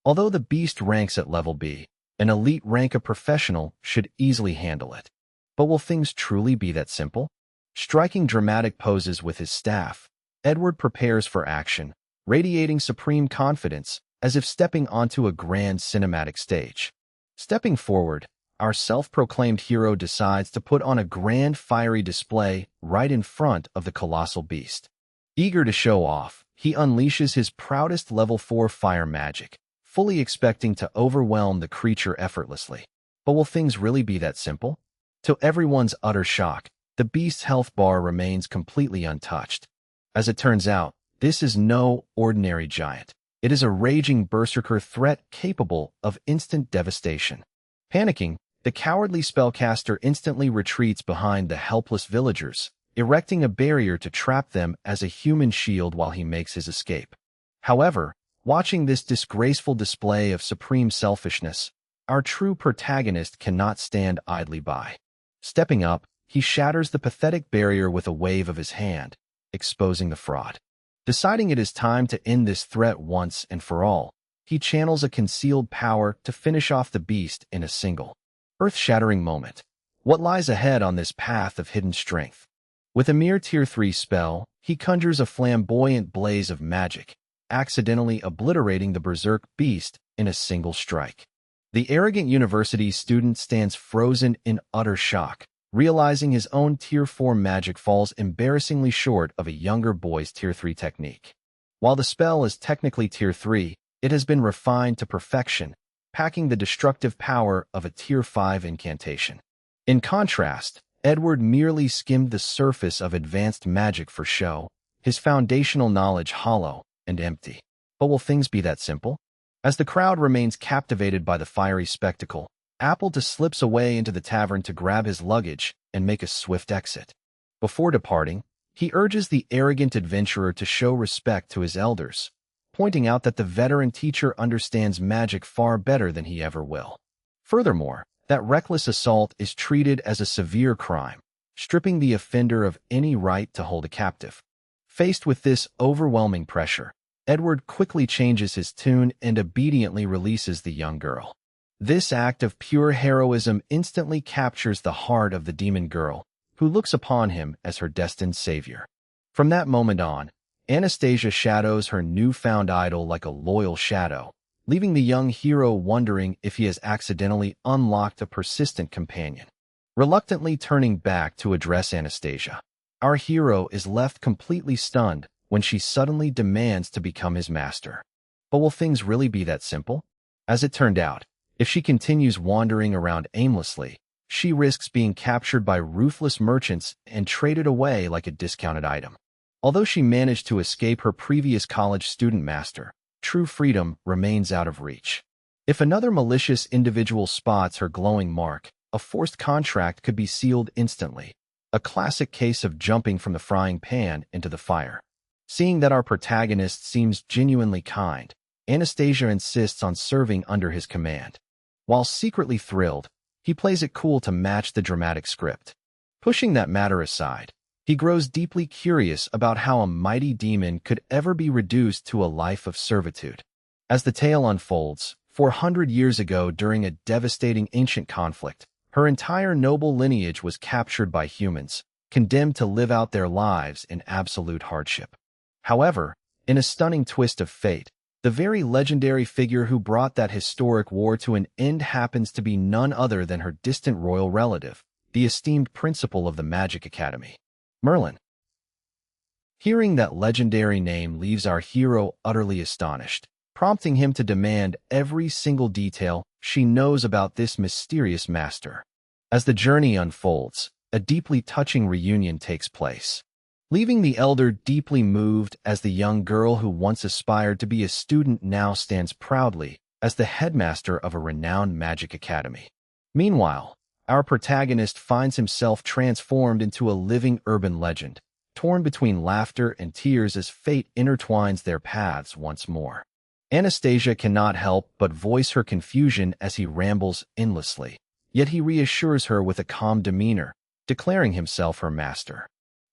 Although the beast ranks at level B, an elite rank of professional should easily handle it. But will things truly be that simple? Striking dramatic poses with his staff, Edward prepares for action, radiating supreme confidence as if stepping onto a grand cinematic stage. Stepping forward, our self-proclaimed hero decides to put on a grand fiery display right in front of the colossal beast. Eager to show off, he unleashes his proudest level 4 fire magic, fully expecting to overwhelm the creature effortlessly. But will things really be that simple? To everyone's utter shock, the beast's health bar remains completely untouched. As it turns out, this is no ordinary giant. It is a raging berserker threat capable of instant devastation. Panicking, The cowardly spellcaster instantly retreats behind the helpless villagers, erecting a barrier to trap them as a human shield while he makes his escape. However, watching this disgraceful display of supreme selfishness, our true protagonist cannot stand idly by. Stepping up, he shatters the pathetic barrier with a wave of his hand, exposing the fraud. Deciding it is time to end this threat once and for all, he channels a concealed power to finish off the beast in a single, earth-shattering moment. What lies ahead on this path of hidden strength? With a mere Tier 3 spell, he conjures a flamboyant blaze of magic, accidentally obliterating the berserk beast in a single strike. The arrogant university student stands frozen in utter shock, realizing his own Tier 4 magic falls embarrassingly short of a younger boy's Tier 3 technique. While the spell is technically Tier 3, it has been refined to perfection, packing the destructive power of a Tier 5 incantation. In contrast, Edward merely skimmed the surface of advanced magic for show, his foundational knowledge hollow and empty. But will things be that simple? As the crowd remains captivated by the fiery spectacle, Appleton slips away into the tavern to grab his luggage and make a swift exit. Before departing, he urges the arrogant adventurer to show respect to his elders, pointing out that the veteran teacher understands magic far better than he ever will. Furthermore, that reckless assault is treated as a severe crime, stripping the offender of any right to hold a captive. Faced with this overwhelming pressure, Edward quickly changes his tune and obediently releases the young girl. This act of pure heroism instantly captures the heart of the demon girl, who looks upon him as her destined savior. From that moment on, Anastasia shadows her newfound idol like a loyal shadow, leaving the young hero wondering if he has accidentally unlocked a persistent companion. Reluctantly turning back to address Anastasia, our hero is left completely stunned when she suddenly demands to become his master. But will things really be that simple? As it turned out, if she continues wandering around aimlessly, she risks being captured by ruthless merchants and traded away like a discounted item. Although she managed to escape her previous college student master, true freedom remains out of reach. If another malicious individual spots her glowing mark, a forced contract could be sealed instantly, a classic case of jumping from the frying pan into the fire. Seeing that our protagonist seems genuinely kind, Anastasia insists on serving under his command. While secretly thrilled, he plays it cool to match the dramatic script. Pushing that matter aside, he grows deeply curious about how a mighty demon could ever be reduced to a life of servitude. As the tale unfolds, 400 years ago during a devastating ancient conflict, her entire noble lineage was captured by humans, condemned to live out their lives in absolute hardship. However, in a stunning twist of fate, the very legendary figure who brought that historic war to an end happens to be none other than her distant royal relative, the esteemed principal of the Magic Academy, Merlin. Hearing that legendary name leaves our hero utterly astonished, prompting him to demand every single detail she knows about this mysterious master. As the journey unfolds, a deeply touching reunion takes place, leaving the elder deeply moved as the young girl who once aspired to be a student now stands proudly as the headmaster of a renowned magic academy. Meanwhile, our protagonist finds himself transformed into a living urban legend, torn between laughter and tears as fate intertwines their paths once more. Anastasia cannot help but voice her confusion as he rambles endlessly, yet he reassures her with a calm demeanor, declaring himself her master.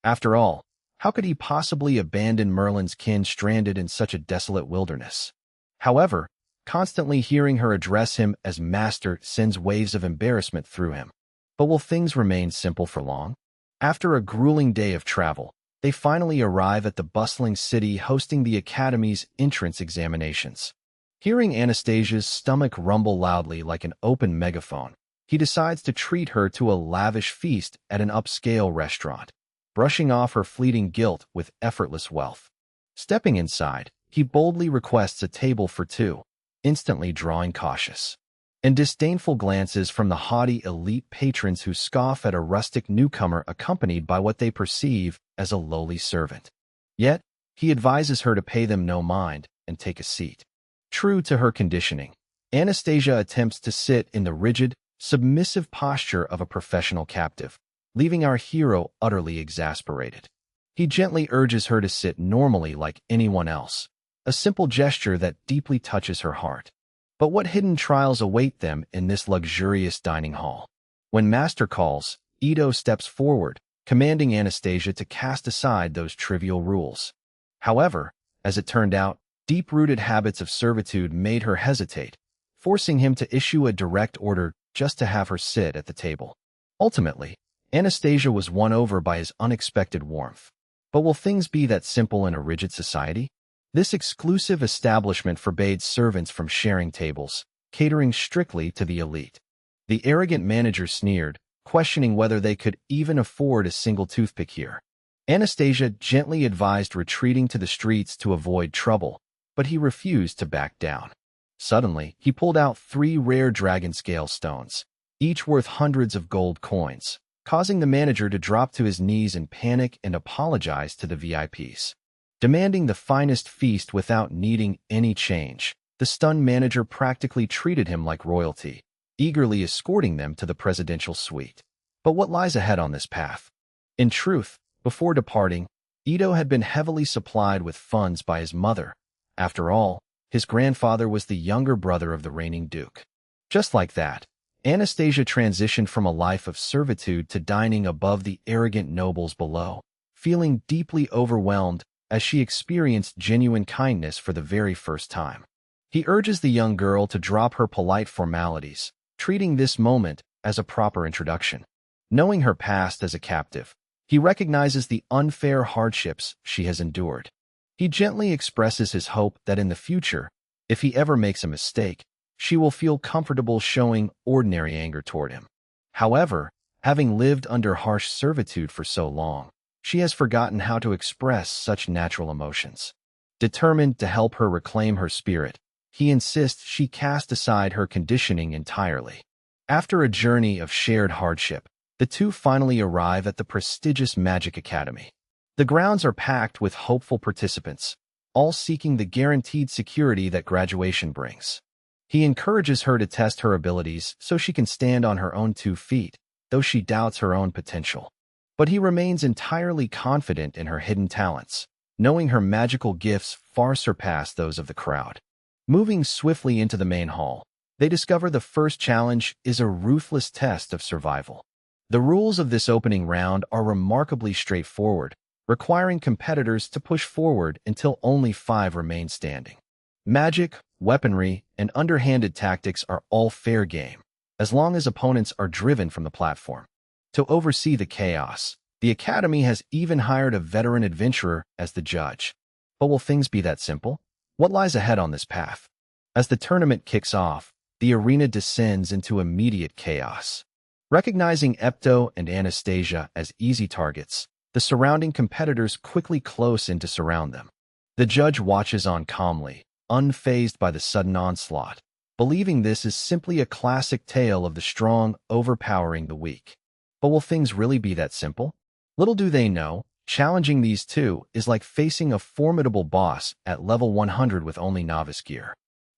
After all, how could he possibly abandon Merlin's kin stranded in such a desolate wilderness? However, constantly hearing her address him as master sends waves of embarrassment through him. But will things remain simple for long? After a grueling day of travel, they finally arrive at the bustling city hosting the Academy's entrance examinations. Hearing Anastasia's stomach rumble loudly like an open megaphone, he decides to treat her to a lavish feast at an upscale restaurant, brushing off her fleeting guilt with effortless wealth. Stepping inside, he boldly requests a table for two, instantly drawing cautious and disdainful glances from the haughty elite patrons who scoff at a rustic newcomer accompanied by what they perceive as a lowly servant. Yet, he advises her to pay them no mind and take a seat. True to her conditioning, Anastasia attempts to sit in the rigid, submissive posture of a professional captive, leaving our hero utterly exasperated. He gently urges her to sit normally like anyone else, a simple gesture that deeply touches her heart. But what hidden trials await them in this luxurious dining hall? When Master calls, Ito steps forward, commanding Anastasia to cast aside those trivial rules. However, as it turned out, deep-rooted habits of servitude made her hesitate, forcing him to issue a direct order just to have her sit at the table. Ultimately, Anastasia was won over by his unexpected warmth. But will things be that simple in a rigid society? This exclusive establishment forbade servants from sharing tables, catering strictly to the elite. The arrogant manager sneered, questioning whether they could even afford a single toothpick here. Anastasia gently advised retreating to the streets to avoid trouble, but he refused to back down. Suddenly, he pulled out 3 rare dragon scale stones, each worth hundreds of gold coins, causing the manager to drop to his knees in panic and apologize to the VIPs. Demanding the finest feast without needing any change, the stunned manager practically treated him like royalty, eagerly escorting them to the presidential suite. But what lies ahead on this path? In truth, before departing, Ito had been heavily supplied with funds by his mother. After all, his grandfather was the younger brother of the reigning duke. Just like that, Anastasia transitioned from a life of servitude to dining above the arrogant nobles below, feeling deeply overwhelmed as she experienced genuine kindness for the very first time. He urges the young girl to drop her polite formalities, treating this moment as a proper introduction. Knowing her past as a captive, he recognizes the unfair hardships she has endured. He gently expresses his hope that in the future, if he ever makes a mistake, she will feel comfortable showing ordinary anger toward him. However, having lived under harsh servitude for so long, she has forgotten how to express such natural emotions. Determined to help her reclaim her spirit, he insists she cast aside her conditioning entirely. After a journey of shared hardship, the two finally arrive at the prestigious Magic Academy. The grounds are packed with hopeful participants, all seeking the guaranteed security that graduation brings. He encourages her to test her abilities so she can stand on her own 2 feet, though she doubts her own potential. But he remains entirely confident in her hidden talents, knowing her magical gifts far surpass those of the crowd. Moving swiftly into the main hall, they discover the first challenge is a ruthless test of survival. The rules of this opening round are remarkably straightforward, requiring competitors to push forward until only 5 remain standing. Magic, weaponry, and underhanded tactics are all fair game, as long as opponents are driven from the platform. To oversee the chaos, the Academy has even hired a veteran adventurer as the judge. But will things be that simple? What lies ahead on this path? As the tournament kicks off, the arena descends into immediate chaos. Recognizing Epto and Anastasia as easy targets, the surrounding competitors quickly close in to surround them. The judge watches on calmly, unfazed by the sudden onslaught, believing this is simply a classic tale of the strong overpowering the weak. But will things really be that simple? Little do they know, challenging these two is like facing a formidable boss at level 100 with only novice gear.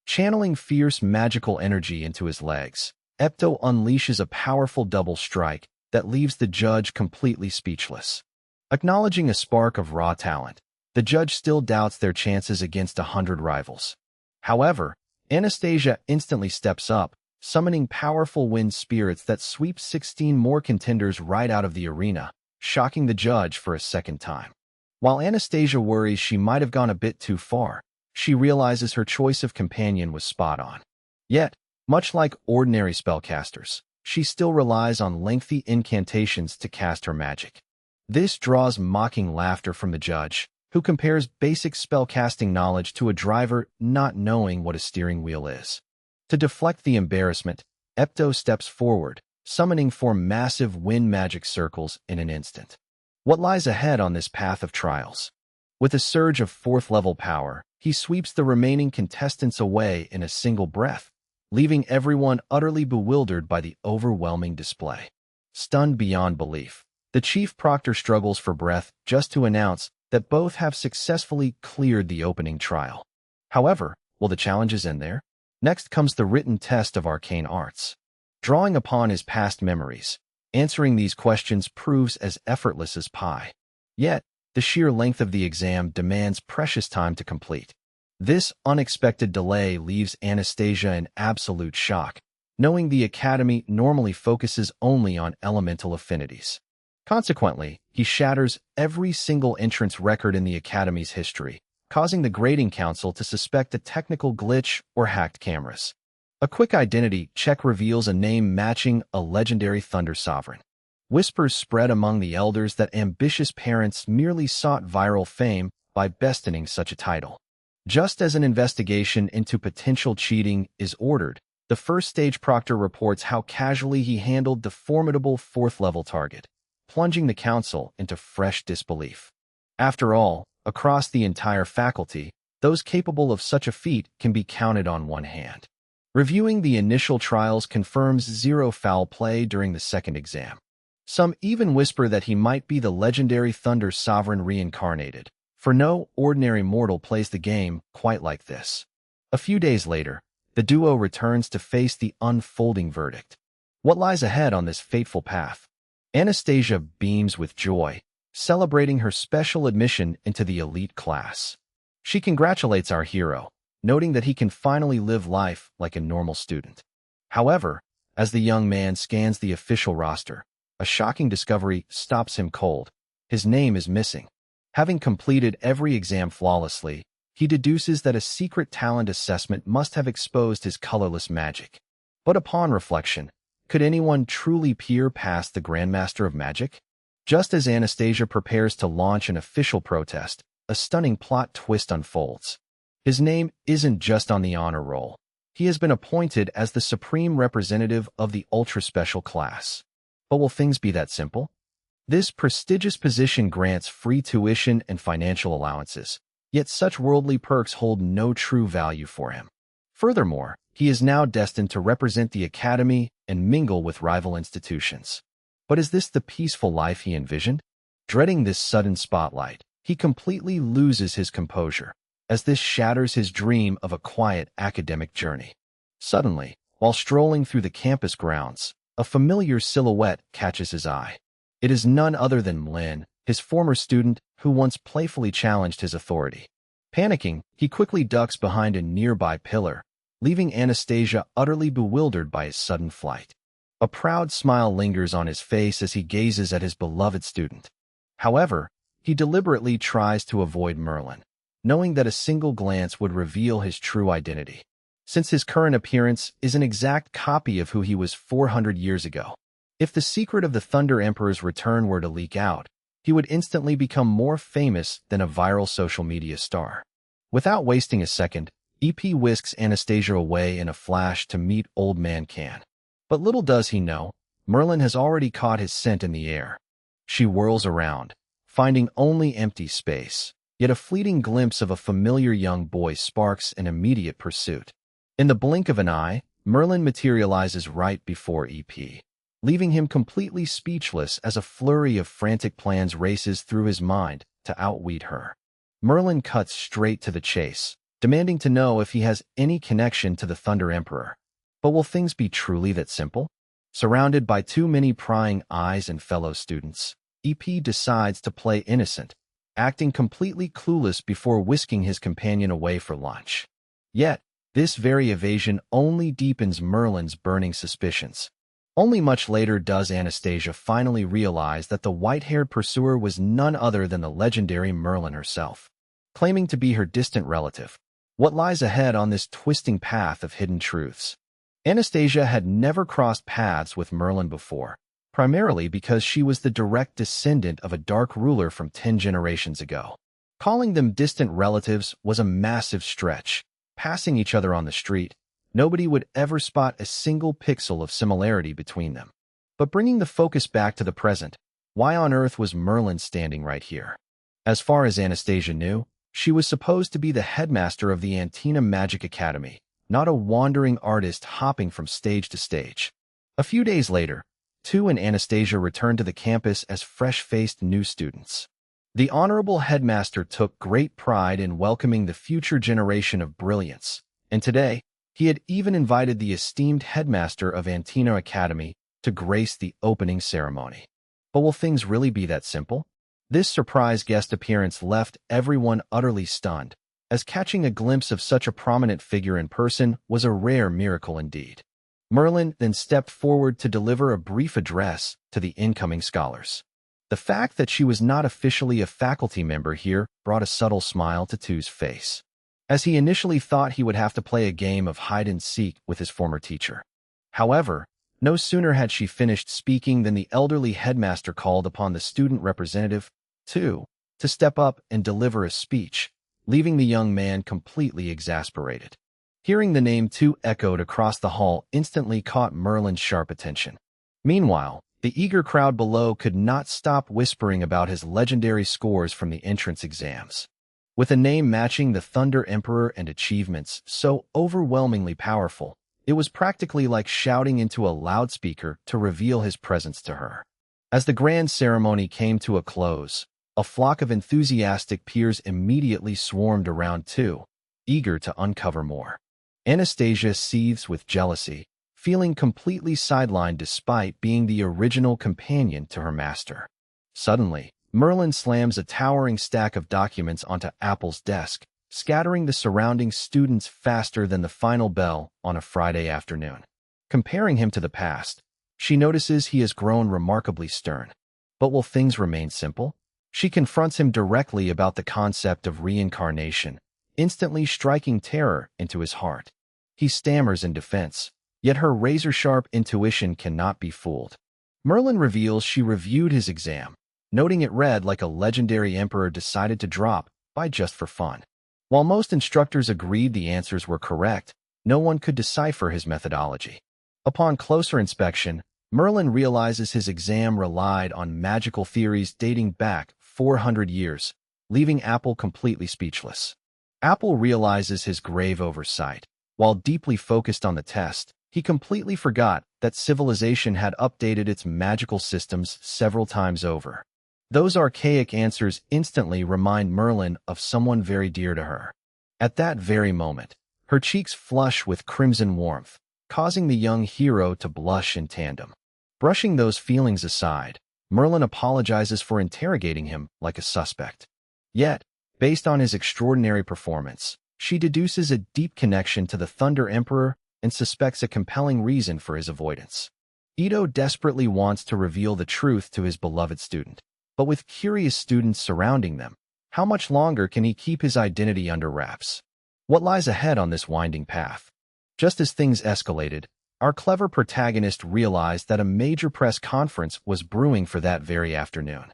Channeling fierce magical energy into his legs, Epto unleashes a powerful double strike that leaves the judge completely speechless. Acknowledging a spark of raw talent, the judge still doubts their chances against 100 rivals. However, Anastasia instantly steps up, summoning powerful wind spirits that sweep 16 more contenders right out of the arena, shocking the judge for a second time. While Anastasia worries she might have gone a bit too far, she realizes her choice of companion was spot on. Yet, much like ordinary spellcasters, she still relies on lengthy incantations to cast her magic. This draws mocking laughter from the judge, who compares basic spellcasting knowledge to a driver not knowing what a steering wheel is. To deflect the embarrassment, Epto steps forward, summoning 4 massive wind magic circles in an instant. What lies ahead on this path of trials? With a surge of 4th-level power, he sweeps the remaining contestants away in a single breath, leaving everyone utterly bewildered by the overwhelming display. Stunned beyond belief, the chief proctor struggles for breath just to announce that both have successfully cleared the opening trial. However, will the challenges end there? Next comes the written test of arcane arts. Drawing upon his past memories, answering these questions proves as effortless as pie. Yet, the sheer length of the exam demands precious time to complete. This unexpected delay leaves Anastasia in absolute shock, knowing the academy normally focuses only on elemental affinities. Consequently, he shatters every single entrance record in the academy's history, causing the grading council to suspect a technical glitch or hacked cameras. A quick identity check reveals a name matching a legendary Thunder Sovereign. Whispers spread among the elders that ambitious parents merely sought viral fame by bestowing such a title. Just as an investigation into potential cheating is ordered, the first stage proctor reports how casually he handled the formidable fourth-level target, plunging the council into fresh disbelief. After all, across the entire faculty, those capable of such a feat can be counted on one hand. Reviewing the initial trials confirms zero foul play during the second exam. Some even whisper that he might be the legendary Thunder Sovereign reincarnated, for no ordinary mortal plays the game quite like this. A few days later, the duo returns to face the unfolding verdict. What lies ahead on this fateful path? Anastasia beams with joy, celebrating her special admission into the elite class. She congratulates our hero, noting that he can finally live life like a normal student. However, as the young man scans the official roster, a shocking discovery stops him cold. His name is missing. Having completed every exam flawlessly, he deduces that a secret talent assessment must have exposed his colorless magic. But upon reflection, could anyone truly peer past the Grandmaster of Magic? Just as Anastasia prepares to launch an official protest, a stunning plot twist unfolds. His name isn't just on the honor roll. He has been appointed as the supreme representative of the ultra-special class. But will things be that simple? This prestigious position grants free tuition and financial allowances, yet such worldly perks hold no true value for him. Furthermore, he is now destined to represent the academy and mingle with rival institutions. But is this the peaceful life he envisioned? Dreading this sudden spotlight, he completely loses his composure, as this shatters his dream of a quiet academic journey. Suddenly, while strolling through the campus grounds, a familiar silhouette catches his eye. It is none other than Mlin, his former student who once playfully challenged his authority. Panicking, he quickly ducks behind a nearby pillar, leaving Anastasia utterly bewildered by his sudden flight. A proud smile lingers on his face as he gazes at his beloved student. However, he deliberately tries to avoid Merlin, knowing that a single glance would reveal his true identity, since his current appearance is an exact copy of who he was 400 years ago. If the secret of the Thunder Emperor's return were to leak out, he would instantly become more famous than a viral social media star. Without wasting a second, EP whisks Anastasia away in a flash to meet Old Man Can. But little does he know, Merlin has already caught his scent in the air. She whirls around, finding only empty space, yet a fleeting glimpse of a familiar young boy sparks an immediate pursuit. In the blink of an eye, Merlin materializes right before EP, leaving him completely speechless as a flurry of frantic plans races through his mind to outwit her. Merlin cuts straight to the chase, demanding to know if he has any connection to the Thunder Emperor. But will things be truly that simple? Surrounded by too many prying eyes and fellow students, EP decides to play innocent, acting completely clueless before whisking his companion away for lunch. Yet, this very evasion only deepens Merlin's burning suspicions. Only much later does Anastasia finally realize that the white-haired pursuer was none other than the legendary Merlin herself, claiming to be her distant relative. What lies ahead on this twisting path of hidden truths? Anastasia had never crossed paths with Merlin before, primarily because she was the direct descendant of a dark ruler from 10 generations ago. Calling them distant relatives was a massive stretch. Passing each other on the street, nobody would ever spot a single pixel of similarity between them. But bringing the focus back to the present, why on earth was Merlin standing right here? As far as Anastasia knew, she was supposed to be the headmaster of the Antina Magic Academy, not a wandering artist hopping from stage to stage. A few days later, Tu and Anastasia returned to the campus as fresh-faced new students. The honorable headmaster took great pride in welcoming the future generation of brilliance, and today, He had even invited the esteemed headmaster of Antino Academy to grace the opening ceremony. But will things really be that simple? This surprise guest appearance left everyone utterly stunned, as catching a glimpse of such a prominent figure in person was a rare miracle indeed. Merlin then stepped forward to deliver a brief address to the incoming scholars. The fact that she was not officially a faculty member here brought a subtle smile to Tu's face, as he initially thought he would have to play a game of hide-and-seek with his former teacher. However, no sooner had she finished speaking than the elderly headmaster called upon the student representative, Tu, to step up and deliver a speech, leaving the young man completely exasperated. Hearing the name Tu echoed across the hall instantly caught Merlin's sharp attention. Meanwhile, the eager crowd below could not stop whispering about his legendary scores from the entrance exams. With a name matching the Thunder Emperor and achievements so overwhelmingly powerful, it was practically like shouting into a loudspeaker to reveal his presence to her. As the grand ceremony came to a close, a flock of enthusiastic peers immediately swarmed around Tu, eager to uncover more. Anastasia seethes with jealousy, feeling completely sidelined despite being the original companion to her master. Suddenly, Merlin slams a towering stack of documents onto Apple's desk, scattering the surrounding students faster than the final bell on a Friday afternoon. Comparing him to the past, she notices he has grown remarkably stern. But will things remain simple? She confronts him directly about the concept of reincarnation, instantly striking terror into his heart. He stammers in defense, yet her razor-sharp intuition cannot be fooled. Merlin reveals she reviewed his exam, noting it read like a legendary emperor decided to drop by just for fun. While most instructors agreed the answers were correct, no one could decipher his methodology. Upon closer inspection, Merlin realizes his exam relied on magical theories dating back 400 years, leaving Apple completely speechless. Apple realizes his grave oversight. While deeply focused on the test, he completely forgot that civilization had updated its magical systems several times over. Those archaic answers instantly remind Merlin of someone very dear to her. At that very moment, her cheeks flush with crimson warmth, causing the young hero to blush in tandem. Brushing those feelings aside, Merlin apologizes for interrogating him like a suspect. Yet, based on his extraordinary performance, she deduces a deep connection to the Thunder Emperor and suspects a compelling reason for his avoidance. Ito desperately wants to reveal the truth to his beloved student, but with curious students surrounding them, how much longer can he keep his identity under wraps? What lies ahead on this winding path? Just as things escalated, our clever protagonist realized that a major press conference was brewing for that very afternoon.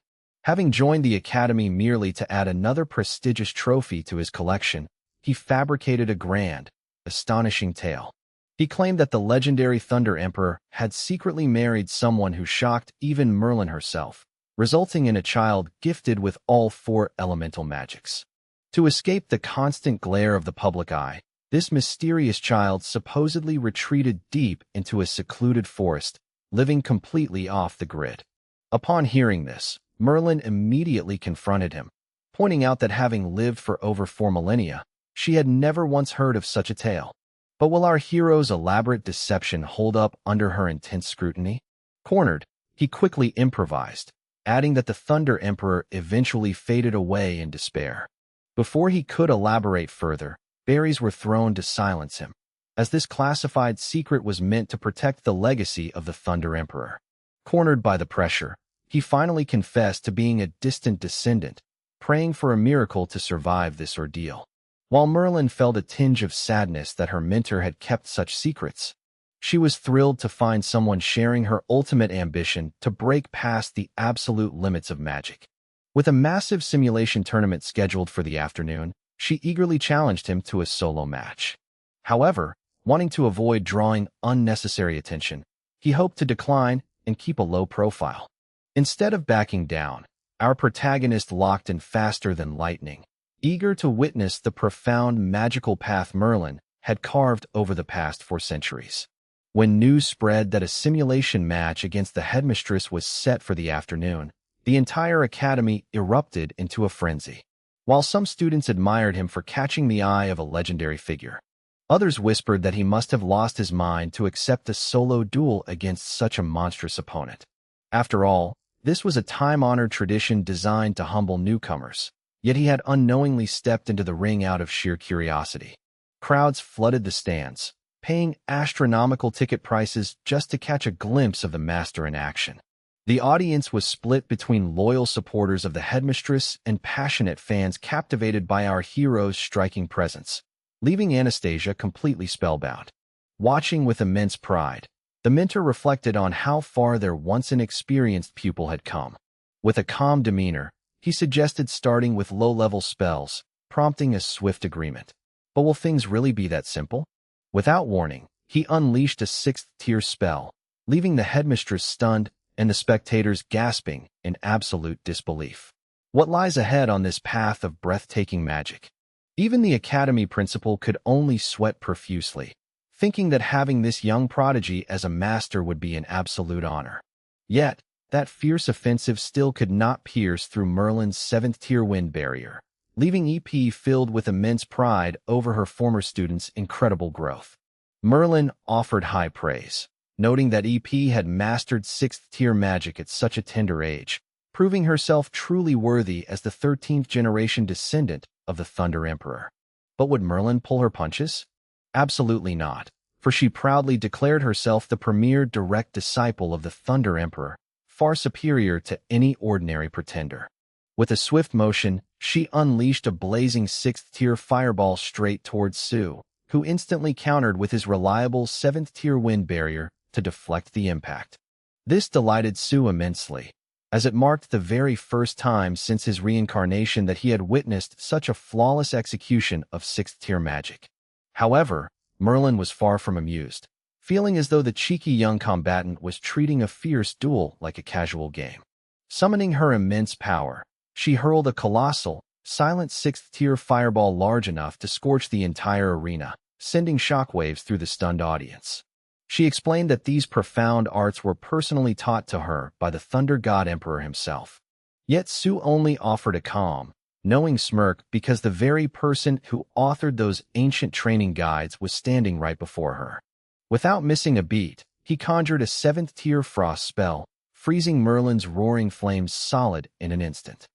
Having joined the academy merely to add another prestigious trophy to his collection, he fabricated a grand, astonishing tale. He claimed that the legendary Thunder Emperor had secretly married someone who shocked even Merlin herself, resulting in a child gifted with all 4 elemental magics. To escape the constant glare of the public eye, this mysterious child supposedly retreated deep into a secluded forest, living completely off the grid. Upon hearing this, Merlin immediately confronted him, pointing out that having lived for over 4 millennia, she had never once heard of such a tale. But will our hero's elaborate deception hold up under her intense scrutiny? Cornered, he quickly improvised, adding that the Thunder Emperor eventually faded away in despair. Before he could elaborate further, berries were thrown to silence him, as this classified secret was meant to protect the legacy of the Thunder Emperor. Cornered by the pressure, he finally confessed to being a distant descendant, praying for a miracle to survive this ordeal. While Merlin felt a tinge of sadness that her mentor had kept such secrets, she was thrilled to find someone sharing her ultimate ambition to break past the absolute limits of magic. With a massive simulation tournament scheduled for the afternoon, she eagerly challenged him to a solo match. However, wanting to avoid drawing unnecessary attention, he hoped to decline and keep a low profile. Instead of backing down, our protagonist locked in faster than lightning, eager to witness the profound magical path Merlin had carved over the past 4 centuries. When news spread that a simulation match against the headmistress was set for the afternoon, the entire academy erupted into a frenzy. While some students admired him for catching the eye of a legendary figure, Others whispered that he must have lost his mind to accept a solo duel against such a monstrous opponent. After all, this was a time-honored tradition designed to humble newcomers, yet he had unknowingly stepped into the ring out of sheer curiosity. Crowds flooded the stands, paying astronomical ticket prices just to catch a glimpse of the master in action. The audience was split between loyal supporters of the headmistress and passionate fans captivated by our hero's striking presence, leaving Anastasia completely spellbound. Watching with immense pride, the mentor reflected on how far their once inexperienced pupil had come. With a calm demeanor, he suggested starting with low-level spells, prompting a swift agreement. But will things really be that simple? Without warning, he unleashed a 6th-tier spell, leaving the headmistress stunned and the spectators gasping in absolute disbelief. What lies ahead on this path of breathtaking magic? Even the academy principal could only sweat profusely, thinking that having this young prodigy as a master would be an absolute honor. Yet, that fierce offensive still could not pierce through Merlin's 7th-tier wind barrier, leaving EP filled with immense pride over her former student's incredible growth. Merlin offered high praise, noting that EP had mastered 6th-tier magic at such a tender age, proving herself truly worthy as the 13th-generation descendant of the Thunder Emperor. But would Merlin pull her punches? Absolutely not, for she proudly declared herself the premier direct disciple of the Thunder Emperor, far superior to any ordinary pretender. With a swift motion, she unleashed a blazing 6th-tier fireball straight towards Sue, who instantly countered with his reliable 7th-tier wind barrier to deflect the impact. This delighted Sue immensely, as it marked the very first time since his reincarnation that he had witnessed such a flawless execution of 6th-tier magic. However, Merlin was far from amused, feeling as though the cheeky young combatant was treating a fierce duel like a casual game. Summoning her immense power, she hurled a colossal, silent 6th-tier fireball large enough to scorch the entire arena, sending shockwaves through the stunned audience. She explained that these profound arts were personally taught to her by the Thunder God Emperor himself. Yet Sue only offered a calm, knowing smirk because the very person who authored those ancient training guides was standing right before her. Without missing a beat, he conjured a 7th-tier frost spell, freezing Merlin's roaring flames solid in an instant.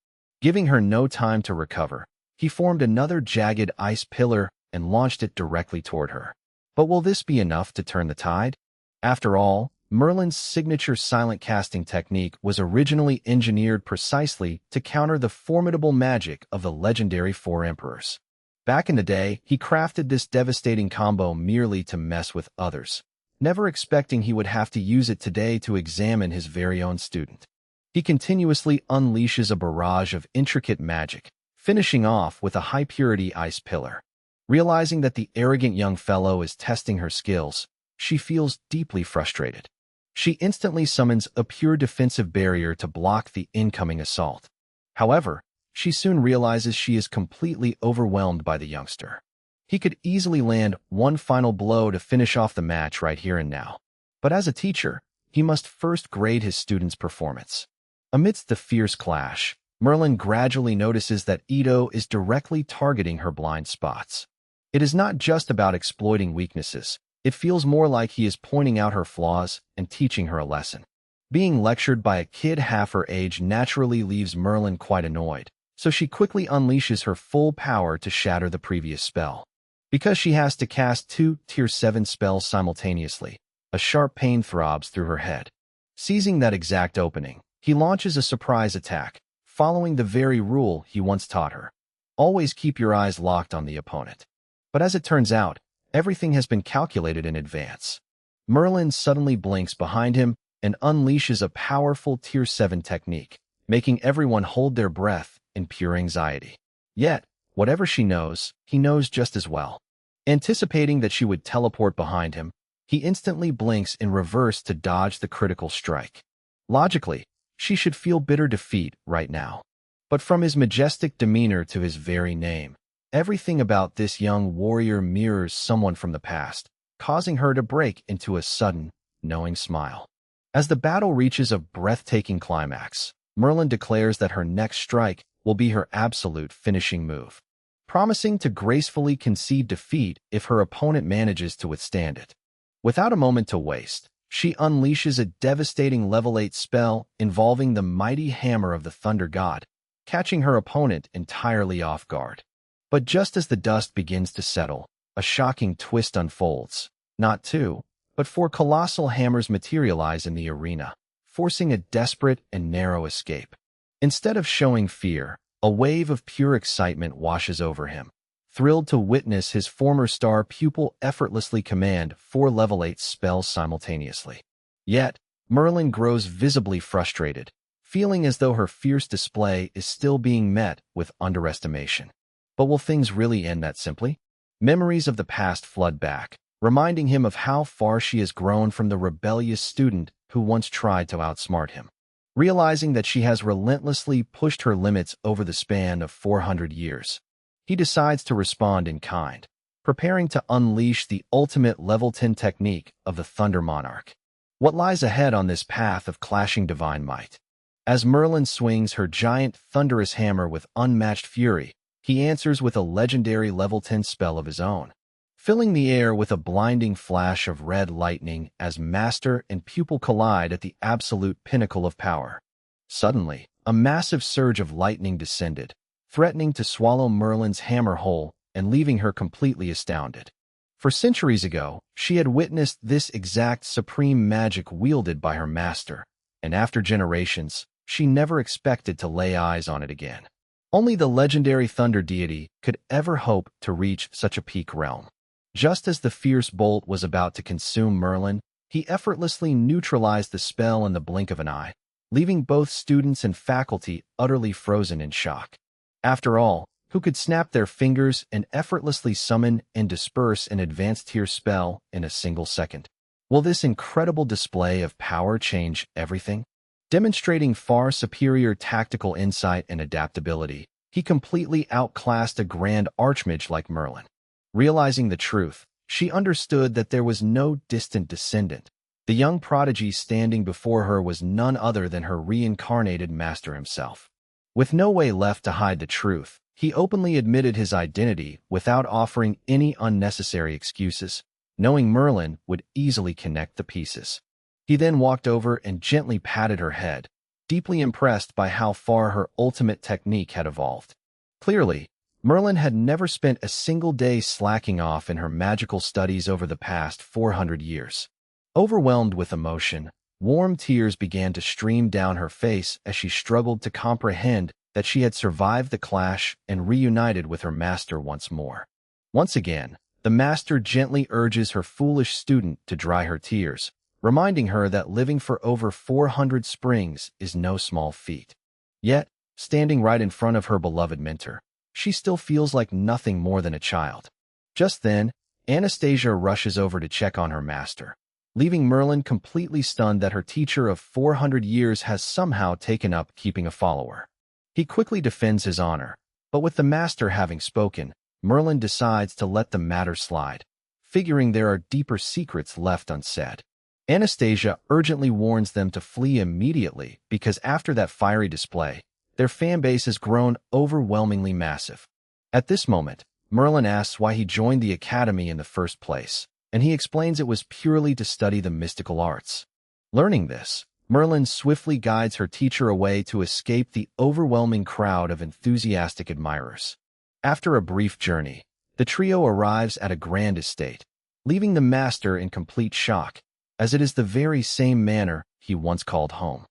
Giving her no time to recover, he formed another jagged ice pillar and launched it directly toward her. But will this be enough to turn the tide? After all, Merlin's signature silent casting technique was originally engineered precisely to counter the formidable magic of the legendary Four Emperors. Back in the day, he crafted this devastating combo merely to mess with others, never expecting he would have to use it today to examine his very own student. He continuously unleashes a barrage of intricate magic, finishing off with a high-purity ice pillar. Realizing that the arrogant young fellow is testing her skills, she feels deeply frustrated. She instantly summons a pure defensive barrier to block the incoming assault. However, she soon realizes she is completely overwhelmed by the youngster. He could easily land one final blow to finish off the match right here and now. But as a teacher, he must first grade his student's performance. Amidst the fierce clash, Merlin gradually notices that Ito is directly targeting her blind spots. It is not just about exploiting weaknesses. It feels more like he is pointing out her flaws and teaching her a lesson. Being lectured by a kid half her age naturally leaves Merlin quite annoyed, so she quickly unleashes her full power to shatter the previous spell. Because she has to cast 2 Tier 7 spells simultaneously, a sharp pain throbs through her head. Seizing that exact opening, he launches a surprise attack, following the very rule he once taught her. Always keep your eyes locked on the opponent. But as it turns out, everything has been calculated in advance. Merlin suddenly blinks behind him and unleashes a powerful Tier 7 technique, making everyone hold their breath in pure anxiety. Yet, whatever she knows, he knows just as well. Anticipating that she would teleport behind him, he instantly blinks in reverse to dodge the critical strike. Logically, she should feel bitter defeat right now. But from his majestic demeanor to his very name, everything about this young warrior mirrors someone from the past, causing her to break into a sudden, knowing smile. As the battle reaches a breathtaking climax, Merlin declares that her next strike will be her absolute finishing move. promising to gracefully concede defeat if her opponent manages to withstand it. Without a moment to waste, she unleashes a devastating level 8 spell involving the mighty hammer of the Thunder God, catching her opponent entirely off guard. But just as the dust begins to settle, a shocking twist unfolds. Not two, but four colossal hammers materialize in the arena, forcing a desperate and narrow escape. Instead of showing fear, a wave of pure excitement washes over him, thrilled to witness his former star pupil effortlessly command 4 level 8 spells simultaneously. Yet, Merlin grows visibly frustrated, feeling as though her fierce display is still being met with underestimation. But will things really end that simply? Memories of the past flood back, reminding him of how far she has grown from the rebellious student who once tried to outsmart him. Realizing that she has relentlessly pushed her limits over the span of 400 years, he decides to respond in kind, preparing to unleash the ultimate level 10 technique of the Thunder Monarch. What lies ahead on this path of clashing divine might? As Merlin swings her giant thunderous hammer with unmatched fury, he answers with a legendary level 10 spell of his own, filling the air with a blinding flash of red lightning as master and pupil collide at the absolute pinnacle of power. Suddenly, a massive surge of lightning descended, threatening to swallow Merlin's hammer whole and leaving her completely astounded. For centuries ago, she had witnessed this exact supreme magic wielded by her master, and after generations, she never expected to lay eyes on it again. Only the legendary thunder deity could ever hope to reach such a peak realm. Just as the fierce bolt was about to consume Merlin, he effortlessly neutralized the spell in the blink of an eye, leaving both students and faculty utterly frozen in shock. After all, who could snap their fingers and effortlessly summon and disperse an advanced tier spell in a single second? Will this incredible display of power change everything? Demonstrating far superior tactical insight and adaptability, he completely outclassed a grand archmage like Merlin. Realizing the truth, she understood that there was no distant descendant. The young prodigy standing before her was none other than her reincarnated master himself. With no way left to hide the truth, he openly admitted his identity without offering any unnecessary excuses, knowing Merlin would easily connect the pieces. He then walked over and gently patted her head, deeply impressed by how far her ultimate technique had evolved. Clearly, Merlin had never spent a single day slacking off in her magical studies over the past 400 years. Overwhelmed with emotion, warm tears began to stream down her face as she struggled to comprehend that she had survived the clash and reunited with her master once more. Once again, the master gently urges her foolish student to dry her tears, reminding her that living for over 400 springs is no small feat. Yet, standing right in front of her beloved mentor, she still feels like nothing more than a child. Just then, Anastasia rushes over to check on her master, leaving Merlin completely stunned that her teacher of 400 years has somehow taken up keeping a follower. He quickly defends his honor, but with the master having spoken, Merlin decides to let the matter slide, figuring there are deeper secrets left unsaid. Anastasia urgently warns them to flee immediately because after that fiery display, their fanbase has grown overwhelmingly massive. At this moment, Merlin asks why he joined the academy in the first place, and he explains it was purely to study the mystical arts. Learning this, Merlin swiftly guides her teacher away to escape the overwhelming crowd of enthusiastic admirers. After a brief journey, the trio arrives at a grand estate, leaving the master in complete shock, as it is the very same manor he once called home.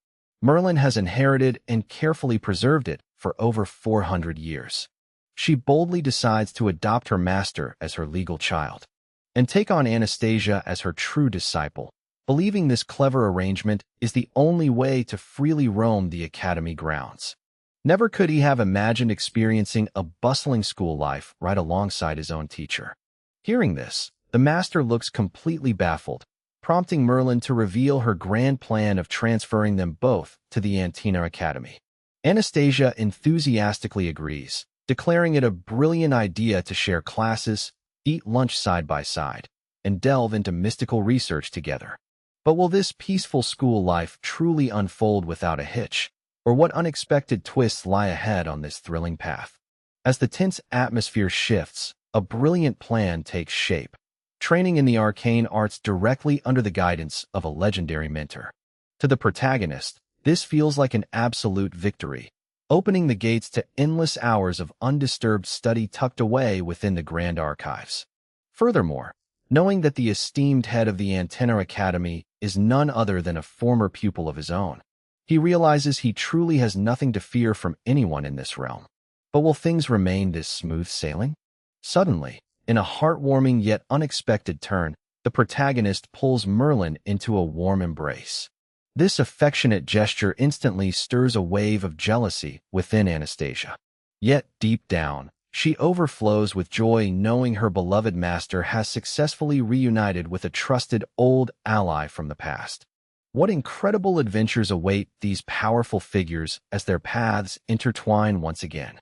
Merlin has inherited and carefully preserved it for over 400 years. She boldly decides to adopt her master as her legal child and take on Anastasia as her true disciple, believing this clever arrangement is the only way to freely roam the academy grounds. Never could he have imagined experiencing a bustling school life right alongside his own teacher. Hearing this, the master looks completely baffled, prompting Merlin to reveal her grand plan of transferring them both to the Antina Academy. Anastasia enthusiastically agrees, declaring it a brilliant idea to share classes, eat lunch side by side, and delve into mystical research together. But will this peaceful school life truly unfold without a hitch, or what unexpected twists lie ahead on this thrilling path? As the tense atmosphere shifts, a brilliant plan takes shape, training in the arcane arts directly under the guidance of a legendary mentor. To the protagonist, this feels like an absolute victory, opening the gates to endless hours of undisturbed study tucked away within the Grand Archives. Furthermore, knowing that the esteemed head of the Antenna Academy is none other than a former pupil of his own, he realizes he truly has nothing to fear from anyone in this realm. But will things remain this smooth sailing? Suddenly, in a heartwarming yet unexpected turn, the protagonist pulls Merlin into a warm embrace. This affectionate gesture instantly stirs a wave of jealousy within Anastasia. Yet, deep down, she overflows with joy knowing her beloved master has successfully reunited with a trusted old ally from the past. What incredible adventures await these powerful figures as their paths intertwine once again?